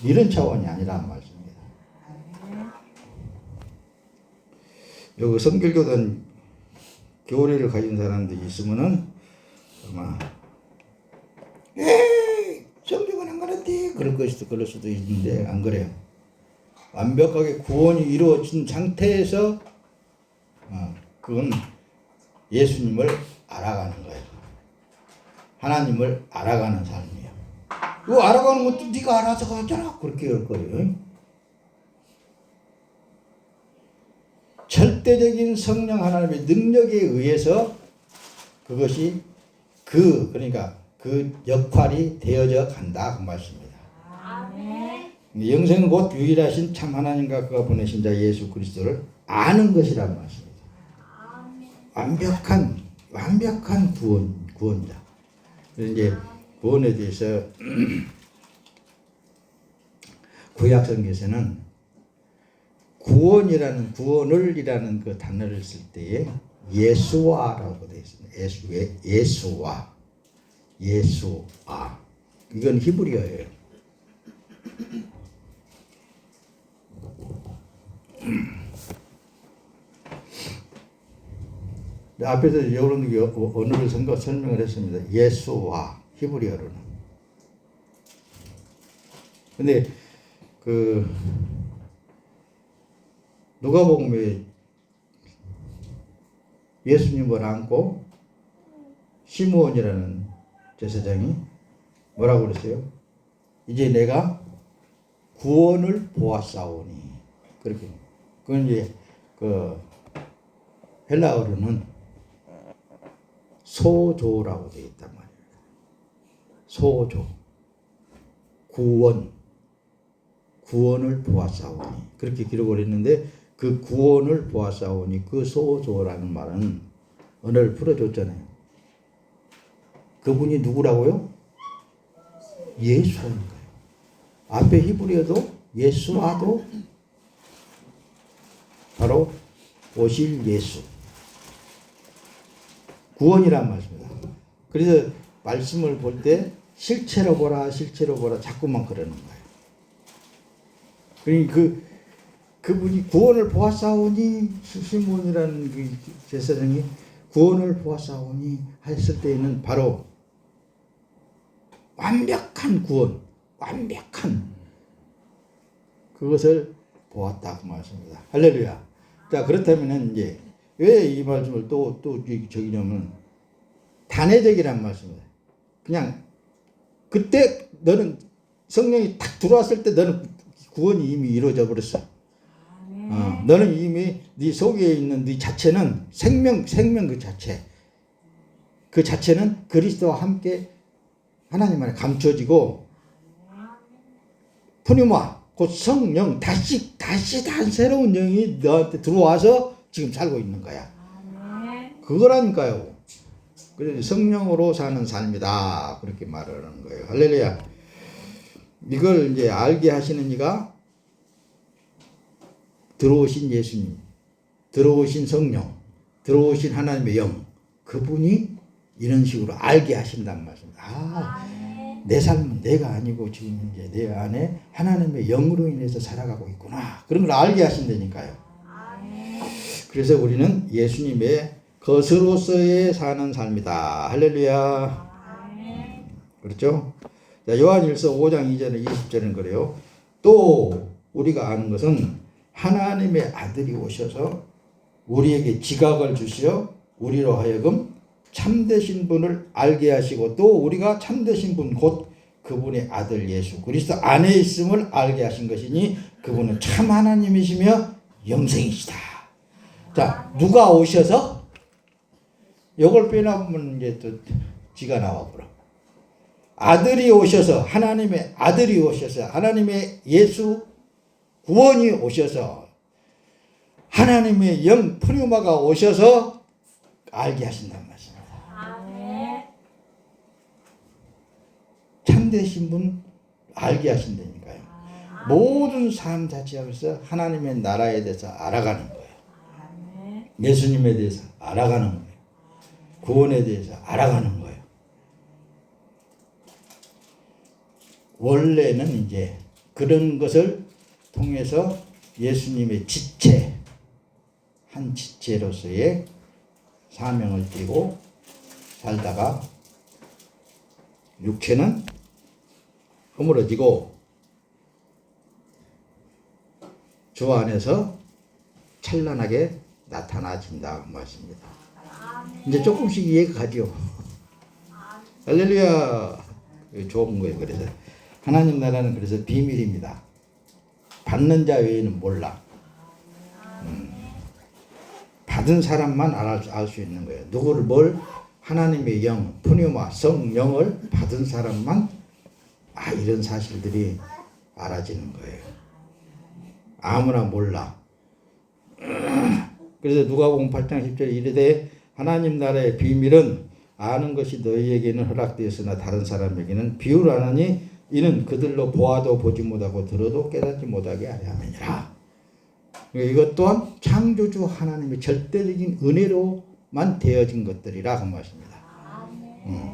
이런 차원이 아니라는 말씀입니다. 여기 성결교단 교리를 가진 사람들이 있으면은 아마 성경은 안 그런데 그럴 수도 있는데 안 그래요. 완벽하게 구원이 이루어진 상태에서 그건 예수님을 알아가는 거예요. 하나님을 알아가는 삶이에요. 그거 알아가는 것도 네가 알아서 가잖아. 그렇게 할 거예요. 절대적인 성령 하나님의 능력에 의해서 그것이 그러니까 그 역할이 되어져 간다 그 말씀입니다. 아멘. 영생은 곧 유일하신 참 하나님과 그가 보내신 자 예수 그리스도를 아는 것이란 말씀입니다. 아멘. 완벽한 구원자. 이제 구원에 대해서 구약 성경에서는 구원을이라는 그 단어를 쓸 때에 예수와라고 되어 있습니다. 예수와. 이건 히브리어예요. 앞에서 여러분 언어를 설명을 했습니다. 예수와 히브리어로는. 근데 누가복음에 예수님을 안고 시므온이라는 제사장이 뭐라고 그랬어요? 이제 내가 구원을 보았사오니. 그렇게. 그건 이제 헬라어로는 소조라고 되어 있단 말입니다. 소조. 구원. 구원을 보았사오니 그렇게 기록을 했는데 그 구원을 보았사오니 그 소소라는 말은 언어를 풀어줬잖아요. 그분이 누구라고요? 예수라는 거예요. 앞에 히브리어도 예수와도 바로 오실 예수. 구원이란 말씀입니다. 그래서 말씀을 볼 때 실체로 보라, 실체로 보라 자꾸만 그러는 거예요. 그러니 그분이 구원을 보았사오니 시몬이라는 그 제사장이 구원을 보았사오니 했을 때에는 바로 완벽한 구원, 완벽한 그것을 보았다고 말씀입니다. 할렐루야. 자, 그렇다면 이제 왜 이 말씀을 또 저기냐면 단회적이란 말씀입니다. 그냥 그때 너는 성령이 딱 들어왔을 때 너는 구원이 이미 이루어져 버렸어. 너는 이미 네 속에 있는 네 자체는 생명 그 자체는 그리스도와 함께 하나님 안에 감춰지고 푸니마 곧 성령 다시 단 새로운 영이 너한테 들어와서 지금 살고 있는 거야. 그거라니까요. 그래서 성령으로 사는 삶이다 그렇게 말을 하는 거예요. 할렐루야. 이걸 이제 알게 하시는 이가 들어오신 예수님, 들어오신 성령, 들어오신 하나님의 영, 그분이 이런 식으로 알게 하신단 말씀입니다. 내 삶은 내가 아니고 지금 이제 내 안에 하나님의 영으로 인해서 살아가고 있구나. 그런 걸 알게 하신다니까요. 그래서 우리는 예수님의 것으로서의 사는 삶이다. 할렐루야. 그렇죠? 자, 요한일서 5장 2절에 20절은 그래요. 또 우리가 아는 것은 하나님의 아들이 오셔서 우리에게 지각을 주시어 우리로 하여금 참되신 분을 알게 하시고 또 우리가 참되신 분 곧 그분의 아들 예수 그리스도 안에 있음을 알게 하신 것이니 그분은 참 하나님이시며 영생이시다. 자, 누가 오셔서 이걸 빼놓으면 이제 또 지가 나와버려. 아들이 오셔서 하나님의 아들이 오셔서 하나님의 예수 구원이 오셔서 하나님의 영 푸뉴마가 오셔서 알게 하신단 말씀입니다. 참되신 분 알게 하신다니까요. 모든 삶 자체가 그래서 하나님의 나라에 대해서 알아가는 거예요. 예수님에 대해서 알아가는 거예요. 구원에 대해서 알아가는 거예요. 원래는 이제 그런 것을 통해서 예수님의 지체, 한 지체로서의 사명을 띠고 살다가 육체는 허물어지고 주 안에서 찬란하게 나타나진다 말씀입니다. 이제 조금씩 이해가 가죠. 할렐루야. 좋은 거예요. 그래서 하나님 나라는 그래서 비밀입니다. 받는 자 외에는 몰라. 받은 사람만 알 수 있는 거예요. 누구를 뭘 하나님의 영, 푸뉴마, 성령을 받은 사람만 이런 사실들이 알아지는 거예요. 아무나 몰라. 그래서 누가복음 8장 10절에 이르되 하나님 나라의 비밀은 아는 것이 너희에게는 허락되었으나 다른 사람에게는 비유하나니 이는 그들로 보아도 보지 못하고 들어도 깨닫지 못하게 하려 함이니라. 이것 또한 창조주 하나님의 절대적인 은혜로만 되어진 것들이라 그 말씀입니다.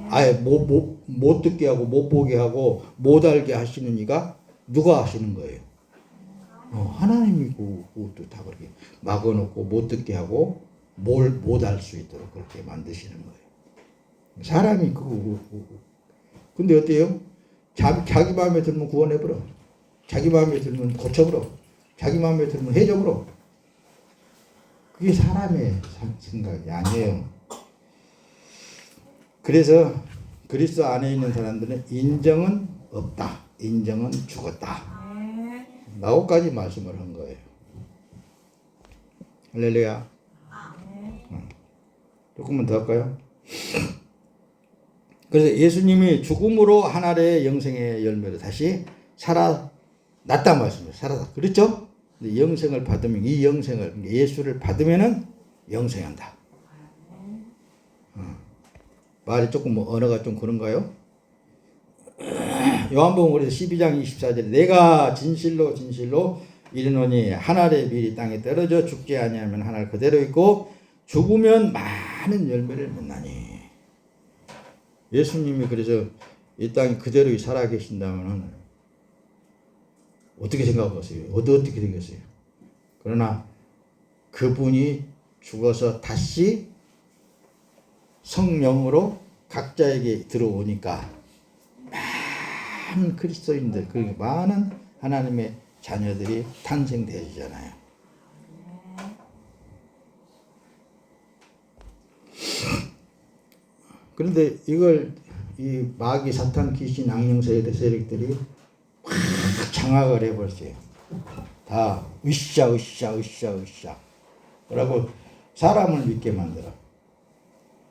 아예 못 듣게 하고 못 보게 하고 못 알게 하시는 이가 누가 하시는 거예요? 하나님이 그것도 다 그렇게 막아놓고 못 듣게 하고 못 알 수 있도록 그렇게 만드시는 거예요. 사람이 근데 어때요? 자기 마음에 들면 구원해버려. 자기 마음에 들면 고쳐버려. 자기 마음에 들면 해줘버려. 그게 사람의 생각이 아니에요. 그래서 그리스도 안에 있는 사람들은 인정은 없다. 인정은 죽었다. 나오까지 말씀을 한 거예요. 할렐루야. 조금만 더 할까요? 그래서 예수님이 죽음으로 하나의 영생의 열매로 다시 낫다 말씀이에요. 살았다. 그렇죠? 근데 영생을 받으면 이 영생을 예수를 받으면은 영생한다. 말이 조금 뭐 언어가 좀 그런가요? 요한복음 그래서 12장 24절에 내가 진실로 진실로 이르노니 한 알의 밀이 땅에 떨어져 죽지 아니하면 한 알 그대로 있고 죽으면 많은 열매를 맺나니. 예수님이 그래서 이 땅에 그대로 살아 계신다면 어떻게 생각하세요? 어떻게 되겠어요? 그러나 그분이 죽어서 다시 성령으로 각자에게 들어오니까 많은 그리스도인들, 그 많은 하나님의 자녀들이 탄생되잖아요. 그런데 이걸 이 마귀 사탄 귀신 악령 세력들이 확 장악을 해버렸어요. 다 으쌰. 그러고 사람을 믿게 만들어.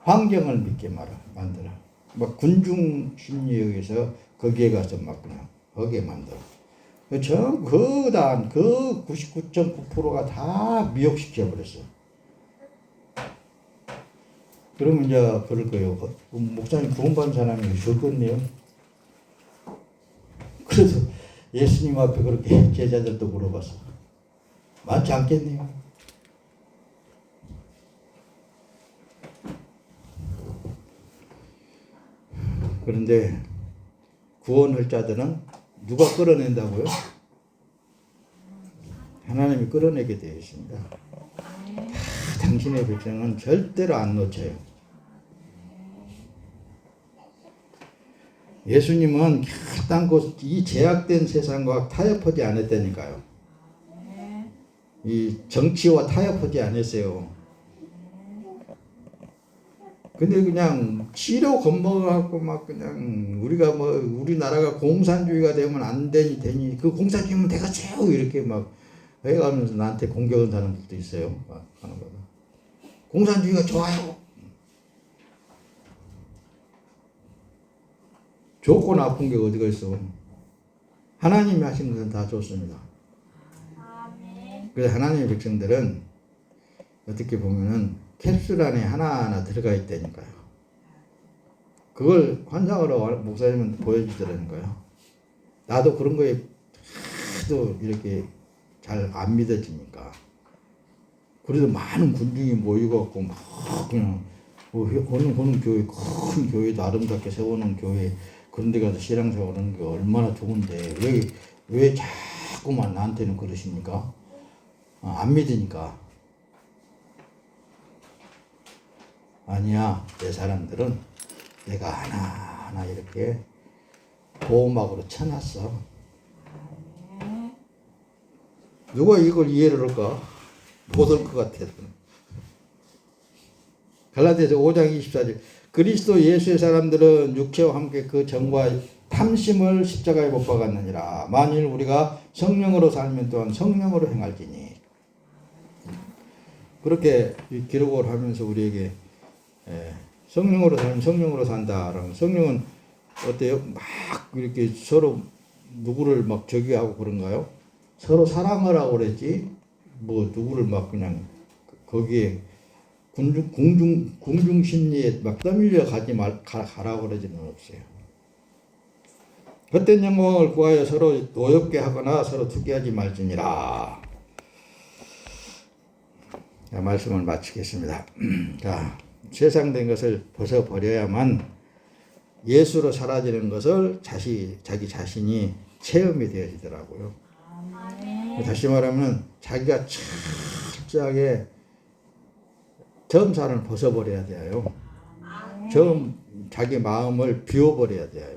환경을 믿게 만들어. 막 군중 심리학에서 거기에 가서 막 그냥 거기에 만들어. 그 99.9%가 다 미혹시켜 버렸어. 그러면 이제 그럴 거예요. 목사님 구원받은 사람이 적겠네요. 그래서 예수님 앞에 그렇게 제자들도 물어봤어. 많지 않겠네요. 그런데 구원할 자들은 누가 끌어낸다고요? 하나님이 끌어내게 되어 있습니다. 당신의 백성은 절대로 안 놓쳐요. 예수님은 결단코 이 제약된 세상과 타협하지 않았다니까요. 이 정치와 타협하지 않았어요. 근데 그냥 치료 겁먹어갖고 막 그냥 우리가 뭐 우리나라가 공산주의가 되면 안 되니 그 공산주의면 되겠죠 이렇게 막 해가면서 나한테 공격한 사람들도 있어요. 하는 거다. 공산주의가 좋아요. 좋고 나쁜 게 어디가 있어? 하나님이 하신 것은 다 좋습니다. 그래서 하나님의 백성들은 어떻게 보면은 캡슐 안에 하나하나 들어가 있다니까요. 그걸 환상으로 목사님은 보여주더라니까요. 나도 그런 거에 하도 이렇게 잘 안 믿어지니까. 그래도 많은 군중이 모이고 막 그냥 어느 교회 큰 교회도 아름답게 세워놓은 교회 그런 데 가서 신앙생활 하는 게 얼마나 좋은데 왜 자꾸만 나한테는 그러십니까? 안 믿으니까. 아니야, 내 사람들은 내가 하나하나 이렇게 보호막으로 쳐놨어. 누가 이걸 이해를 할까? 못 할 것 같아. 갈라디아서 5장 24절 그리스도 예수의 사람들은 육체와 함께 그 정과 탐심을 십자가에 못 박았느니라. 만일 우리가 성령으로 살면 또한 성령으로 행할지니. 그렇게 기록을 하면서 우리에게 성령으로 살면 성령으로 산다라는. 성령은 어때요? 막 이렇게 서로 누구를 막 저기하고 그런가요? 서로 사랑을 하고 그랬지 뭐 누구를 막 그냥 거기에 궁중 심리에 막 떠밀려 가라고 그러지는 없어요. 헛된 영광을 구하여 서로 노엽게 하거나 서로 투기하지 말지니라. 자, 말씀을 마치겠습니다. 자, 세상된 것을 벗어버려야만 예수로 사라지는 것을 자기 자신이 체험이 되어지더라고요. 다시 말하면 자기가 철저하게 점산을 벗어버려야 돼요. 자기 마음을 비워버려야 돼요.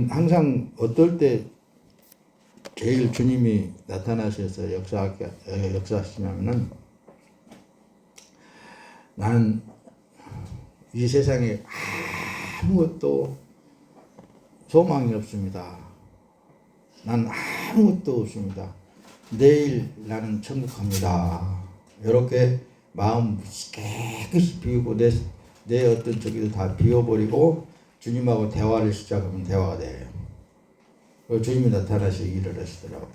항상 어떨 때 제일 주님이 나타나셔서 역사하시냐면은 나는 이 세상에 아무것도 소망이 없습니다. 난 아무것도 없습니다. 내일 나는 천국 갑니다. 이렇게 마음 깨끗이 비우고 내 어떤 저기도 다 비워버리고 주님하고 대화를 시작하면 대화가 돼요. 주님이 나타나서 일을 하시더라고.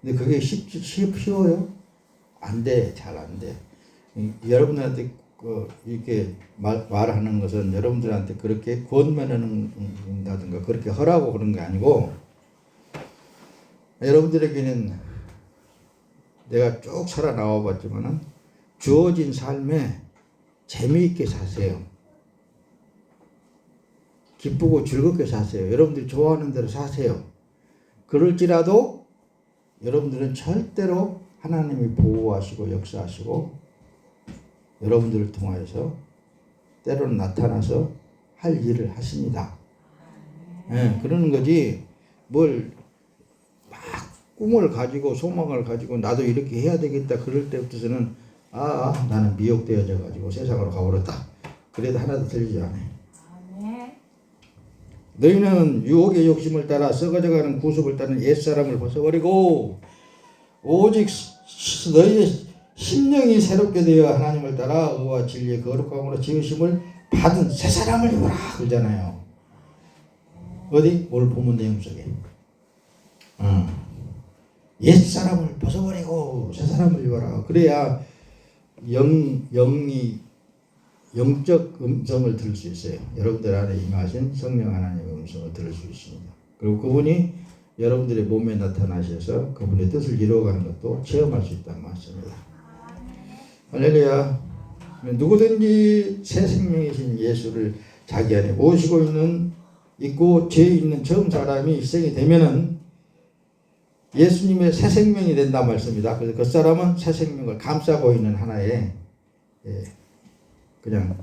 근데 그게 쉬워요? 안 돼. 잘 안 돼. 여러분들한테 이렇게 말하는 것은 여러분들한테 그렇게 권면한다든가 그렇게 하라고 그런 게 아니고, 여러분들에게는 내가 쭉 살아나와 봤지만은 주어진 삶에 재미있게 사세요. 기쁘고 즐겁게 사세요. 여러분들이 좋아하는 대로 사세요. 그럴지라도 여러분들은 절대로 하나님이 보호하시고 역사하시고 여러분들을 통하여서 때로는 나타나서 할 일을 하십니다. 그러는 거지, 뭘 막 꿈을 가지고 소망을 가지고 나도 이렇게 해야 되겠다 그럴 때부터는 나는 미혹되어져 가지고 세상으로 가버렸다. 그래도 하나도 들리지 않아요. 너희는 유혹의 욕심을 따라 썩어져가는 구습을 따는 옛사람을 벗어버리고 오직 너희의 심령이 새롭게 되어 하나님을 따라 의와 진리의 거룩함으로 지으심을 받은 새 사람을 입어라 그러잖아요. 어디? 오늘 본문 내용 속에 옛사람을 벗어버리고 새 사람을 입어라. 그래야 영적 음성을 들을 수 있어요. 여러분들 안에 임하신 성령 하나님의 음성을 들을 수 있습니다. 그리고 그분이 여러분들의 몸에 나타나셔서 그분의 뜻을 이루어가는 것도 체험할 수 있다는 말씀입니다. 할렐루야. 누구든지 새 생명이신 예수를 자기 안에 모시고 있고 죄 있는 처음 사람이 희생이 되면은 예수님의 새 생명이 된다 말씀입니다. 그래서 그 사람은 새 생명을 감싸고 있는 하나의 그냥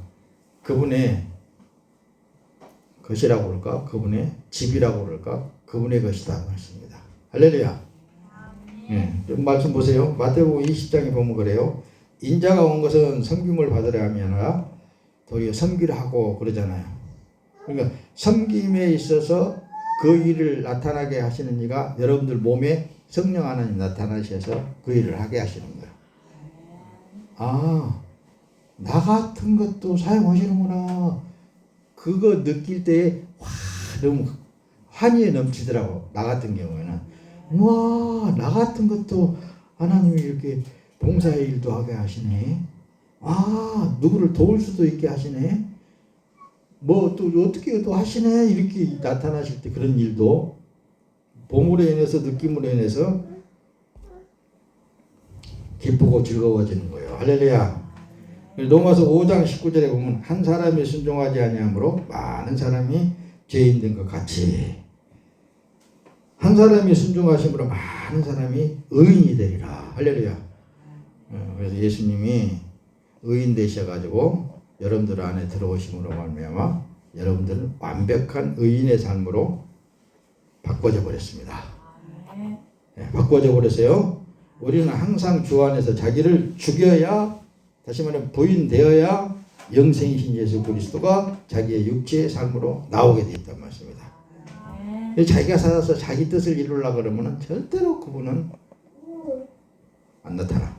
그분의 것이라고 그럴까? 그분의 집이라고 그럴까? 그분의 것이다 말씀입니다. 할렐루야. 좀 말씀 보세요. 마태복음 20장에 보면 그래요. 인자가 온 것은 섬김을 받으려 하면 도리어 섬기려 하고 그러잖아요. 그러니까 섬김에 있어서 그 일을 나타나게 하시는 이가 여러분들 몸에 성령 하나님 나타나셔서 그 일을 하게 하시는 거예요. 나 같은 것도 사용하시는구나. 그거 느낄 때 너무 환희에 넘치더라고. 나 같은 경우에는 나 같은 것도 하나님이 이렇게 봉사의 일도 하게 하시네. 누구를 도울 수도 있게 하시네. 뭐 또 어떻게 또 하시네. 이렇게 나타나실 때 그런 일도 보물로 인해서 느낌으로 인해서 기쁘고 즐거워지는 거예요. 할렐루야. 로마서 5장 19절에 보면 한 사람이 순종하지 아니하므로 많은 사람이 죄인 된 것 같이 한 사람이 순종하심으로 많은 사람이 의인이 되리라. 할렐루야. 그래서 예수님이 의인 되셔가지고 여러분들 안에 들어오심으로 말미암아 여러분들은 완벽한 의인의 삶으로 바꿔져 버렸습니다. 바꿔져 버렸어요. 우리는 항상 주 안에서 자기를 죽여야, 다시 말하면 부인되어야 영생이신 예수 그리스도가 자기의 육체의 삶으로 나오게 돼 있단 말씀입니다. 자기가 살아서 자기 뜻을 이루려고 그러면 절대로 그분은 안 나타나.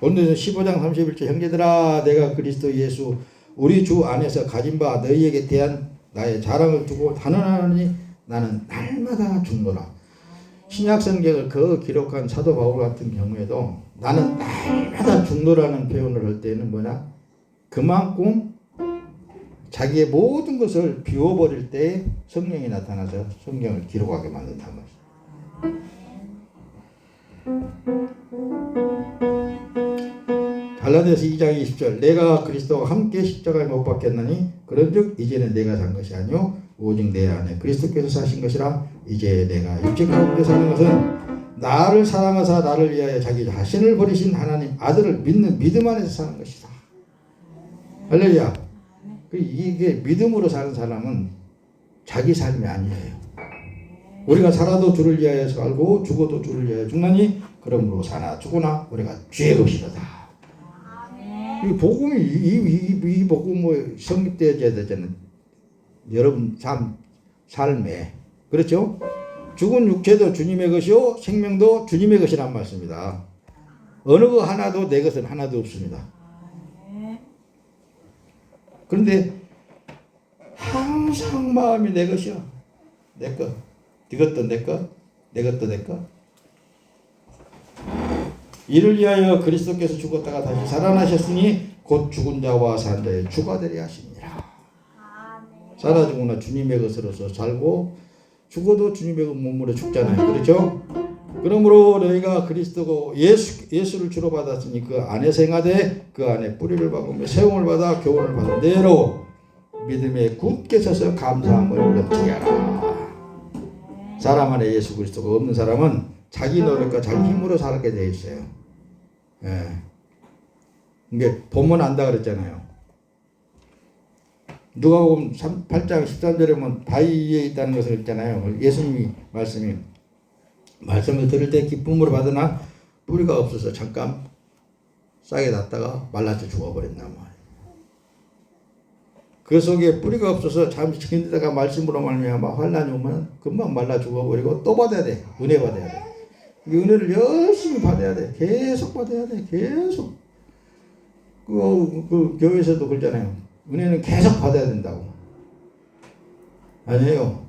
오늘 15장 31절 형제들아 내가 그리스도 예수 우리 주 안에서 가진 바 너희에게 대한 나의 자랑을 두고 단언하니 나는 날마다 죽노라. 신약 성경을 기록한 사도 바울 같은 경우에도 나는 날마다 죽노라는 표현을 할 때는 뭐냐? 그만큼 자기의 모든 것을 비워버릴 때 성령이 나타나서 성경을 기록하게 만든단 말이에요. 갈라디아서 2장 20절 내가 그리스도와 함께 십자가에 못 박혔나니 그런즉 이제는 내가 산 것이 아니요 오직 내 안에 그리스도께서 사신 것이라. 이제 내가 육체 가운데 사는 것은 나를 사랑하사 나를 위하여 자기 자신을 버리신 하나님 아들을 믿는 믿음 안에서 사는 것이다. 할렐루야. 이게 믿음으로 사는 사람은 자기 삶이 아니에요. 우리가 살아도 주를 위하여 살고 죽어도 주를 위하여 죽나니 그러므로 사나 죽으나 우리가 주의 것이로다. 이 복음이 이 복음이 성립되어져야 되잖아요. 여러분 삶에 그렇죠? 죽은 육체도 주님의 것이요 생명도 주님의 것이란 말씀입니다. 어느 거 하나도 내 것은 하나도 없습니다. 그런데 항상 마음이 내 것이야. 내 거. 네 것도 내 거. 내 것도 내 거. 이를 위하여 그리스도께서 죽었다가 다시 살아나셨으니 곧 죽은 자와 산 자의 주가 되려 하시니라. 살아 죽으나 주님의 것으로서 살고 죽어도 주님의 몸으로 죽잖아요. 그렇죠? 그러므로 너희가 그리스도고 예수를 주로 받았으니 그 안에서 행하되 그 안에 뿌리를 박으며 세움을 받아 교훈을 받은 대로 믿음에 굳게 서서 감사함을 넘치게 하라. 사람 안에 예수 그리스도가 없는 사람은 자기 노력과 자기 힘으로 살게 되어 있어요. 예. 이게 보면 안다 그랬잖아요. 누가복음 8장 13절에 보면 바위 위에 있다는 것을 했잖아요. 예수님이 말씀을 들을 때 기쁨으로 받으나 뿌리가 없어서 잠깐 싹에 닿다가 말라져 죽어버렸나 말이에요. 그 속에 뿌리가 없어서 잠시 지키다가 말씀으로 말미암아 환난이 오면 금방 말라 죽어버리고 또 받아야 돼. 은혜 받아야 돼. 이 은혜를 열심히 받아야 돼. 계속 받아야 돼. 계속. 그 교회에서도 그러잖아요. 은혜는 계속 받아야 된다고. 아니에요.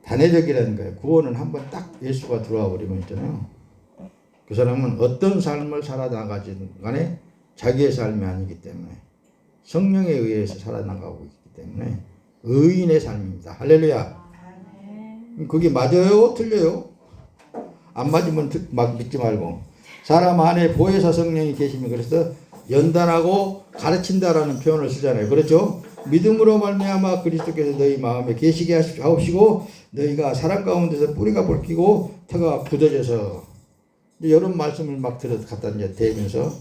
단회적이라는 거예요. 구원은 한번 딱 예수가 들어와 버리면 있잖아요. 그 사람은 어떤 삶을 살아나가지든 간에 자기의 삶이 아니기 때문에 성령에 의해서 살아나가고 있기 때문에 의인의 삶입니다. 할렐루야. 그게 맞아요? 틀려요? 안 맞으면 막 믿지 말고. 사람 안에 보혜사 성령이 계시면 그래서 연단하고 가르친다라는 표현을 쓰잖아요. 그렇죠? 믿음으로 말미암아 그리스도께서 너희 마음에 계시게 하옵시고 너희가 사랑 가운데서 뿌리가 벗기고 터가 굳어져서 이런 말씀을 막 갖다 이제 대면서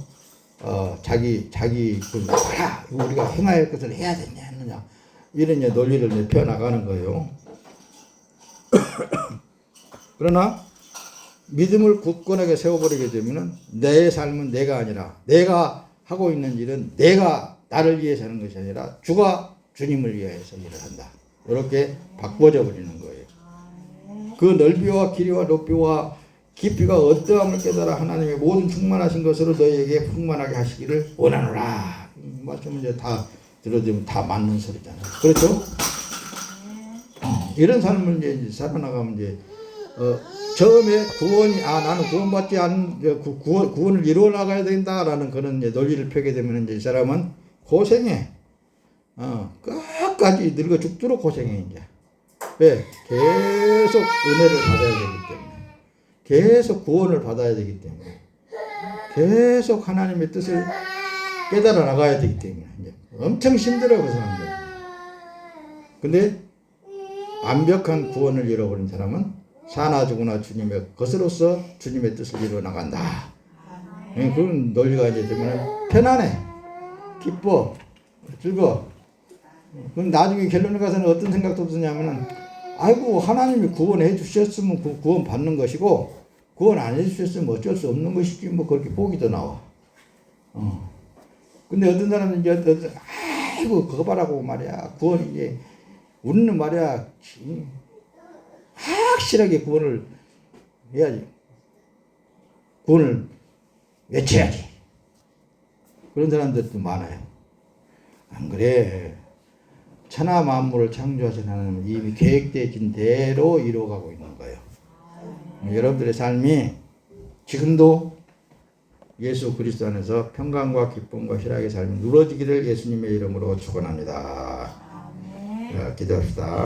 자기 봐라 우리가 행해야 할 것을 해야 되냐 했느냐 이런 이제 논리를 이제 펴 나가는 거예요. 그러나 믿음을 굳건하게 세워버리게 되면은 내 삶은 내가 아니라 내가 하고 있는 일은 내가 나를 위해서 하는 것이 아니라 주가 주님을 위해서 일을 한다. 이렇게 바꿔져 버리는 거예요. 그 넓이와 길이와 높이와 깊이가 어떠함을 깨달아 하나님의 모든 충만하신 것으로 너희에게 풍만하게 하시기를 원하노라. 말씀 이제 다 들어주면 다 맞는 소리잖아요. 그렇죠? 이런 삶을 이제 살아나가면 이제 처음에 구원이 나는 구원받지 않은 구원을 이루어 나가야 된다라는 그런 이제 논리를 펴게 되면 이제 이 사람은 고생해. 끝까지 늙어 죽도록 고생해 이제. 왜? 계속 은혜를 받아야 되기 때문에. 계속 구원을 받아야 되기 때문에. 계속 하나님의 뜻을 깨달아 나가야 되기 때문에. 이제 엄청 힘들어요, 그 사람들. 근데 완벽한 구원을 잃어버린 사람은 사나 죽으나 주님의 것으로서 주님의 뜻을 이루어 나간다. 그런 논리가 이제 되면 편안해, 기뻐, 즐거워. 그럼 나중에 결론에 가서는 어떤 생각도 드냐면은 아이고 하나님이 구원해 주셨으면 그 구원 받는 것이고 구원 안 해주셨으면 어쩔 수 없는 것이지 뭐 그렇게 보기도 나와. 근데 어떤 사람은 이제 아이고 그거 봐라고 말이야 구원 이제 우리는 말이야 확실하게 구원을 해야지. 구원을 외쳐야지. 그런 사람들도 많아요. 안 그래. 천하 만물을 창조하신 하나님은 이미 계획되어진 대로 이루어가고 있는 거예요. 여러분들의 삶이 지금도 예수 그리스도 안에서 평강과 기쁨과 희락의 삶이 누려지기를 예수님의 이름으로 축원합니다. 기도합시다.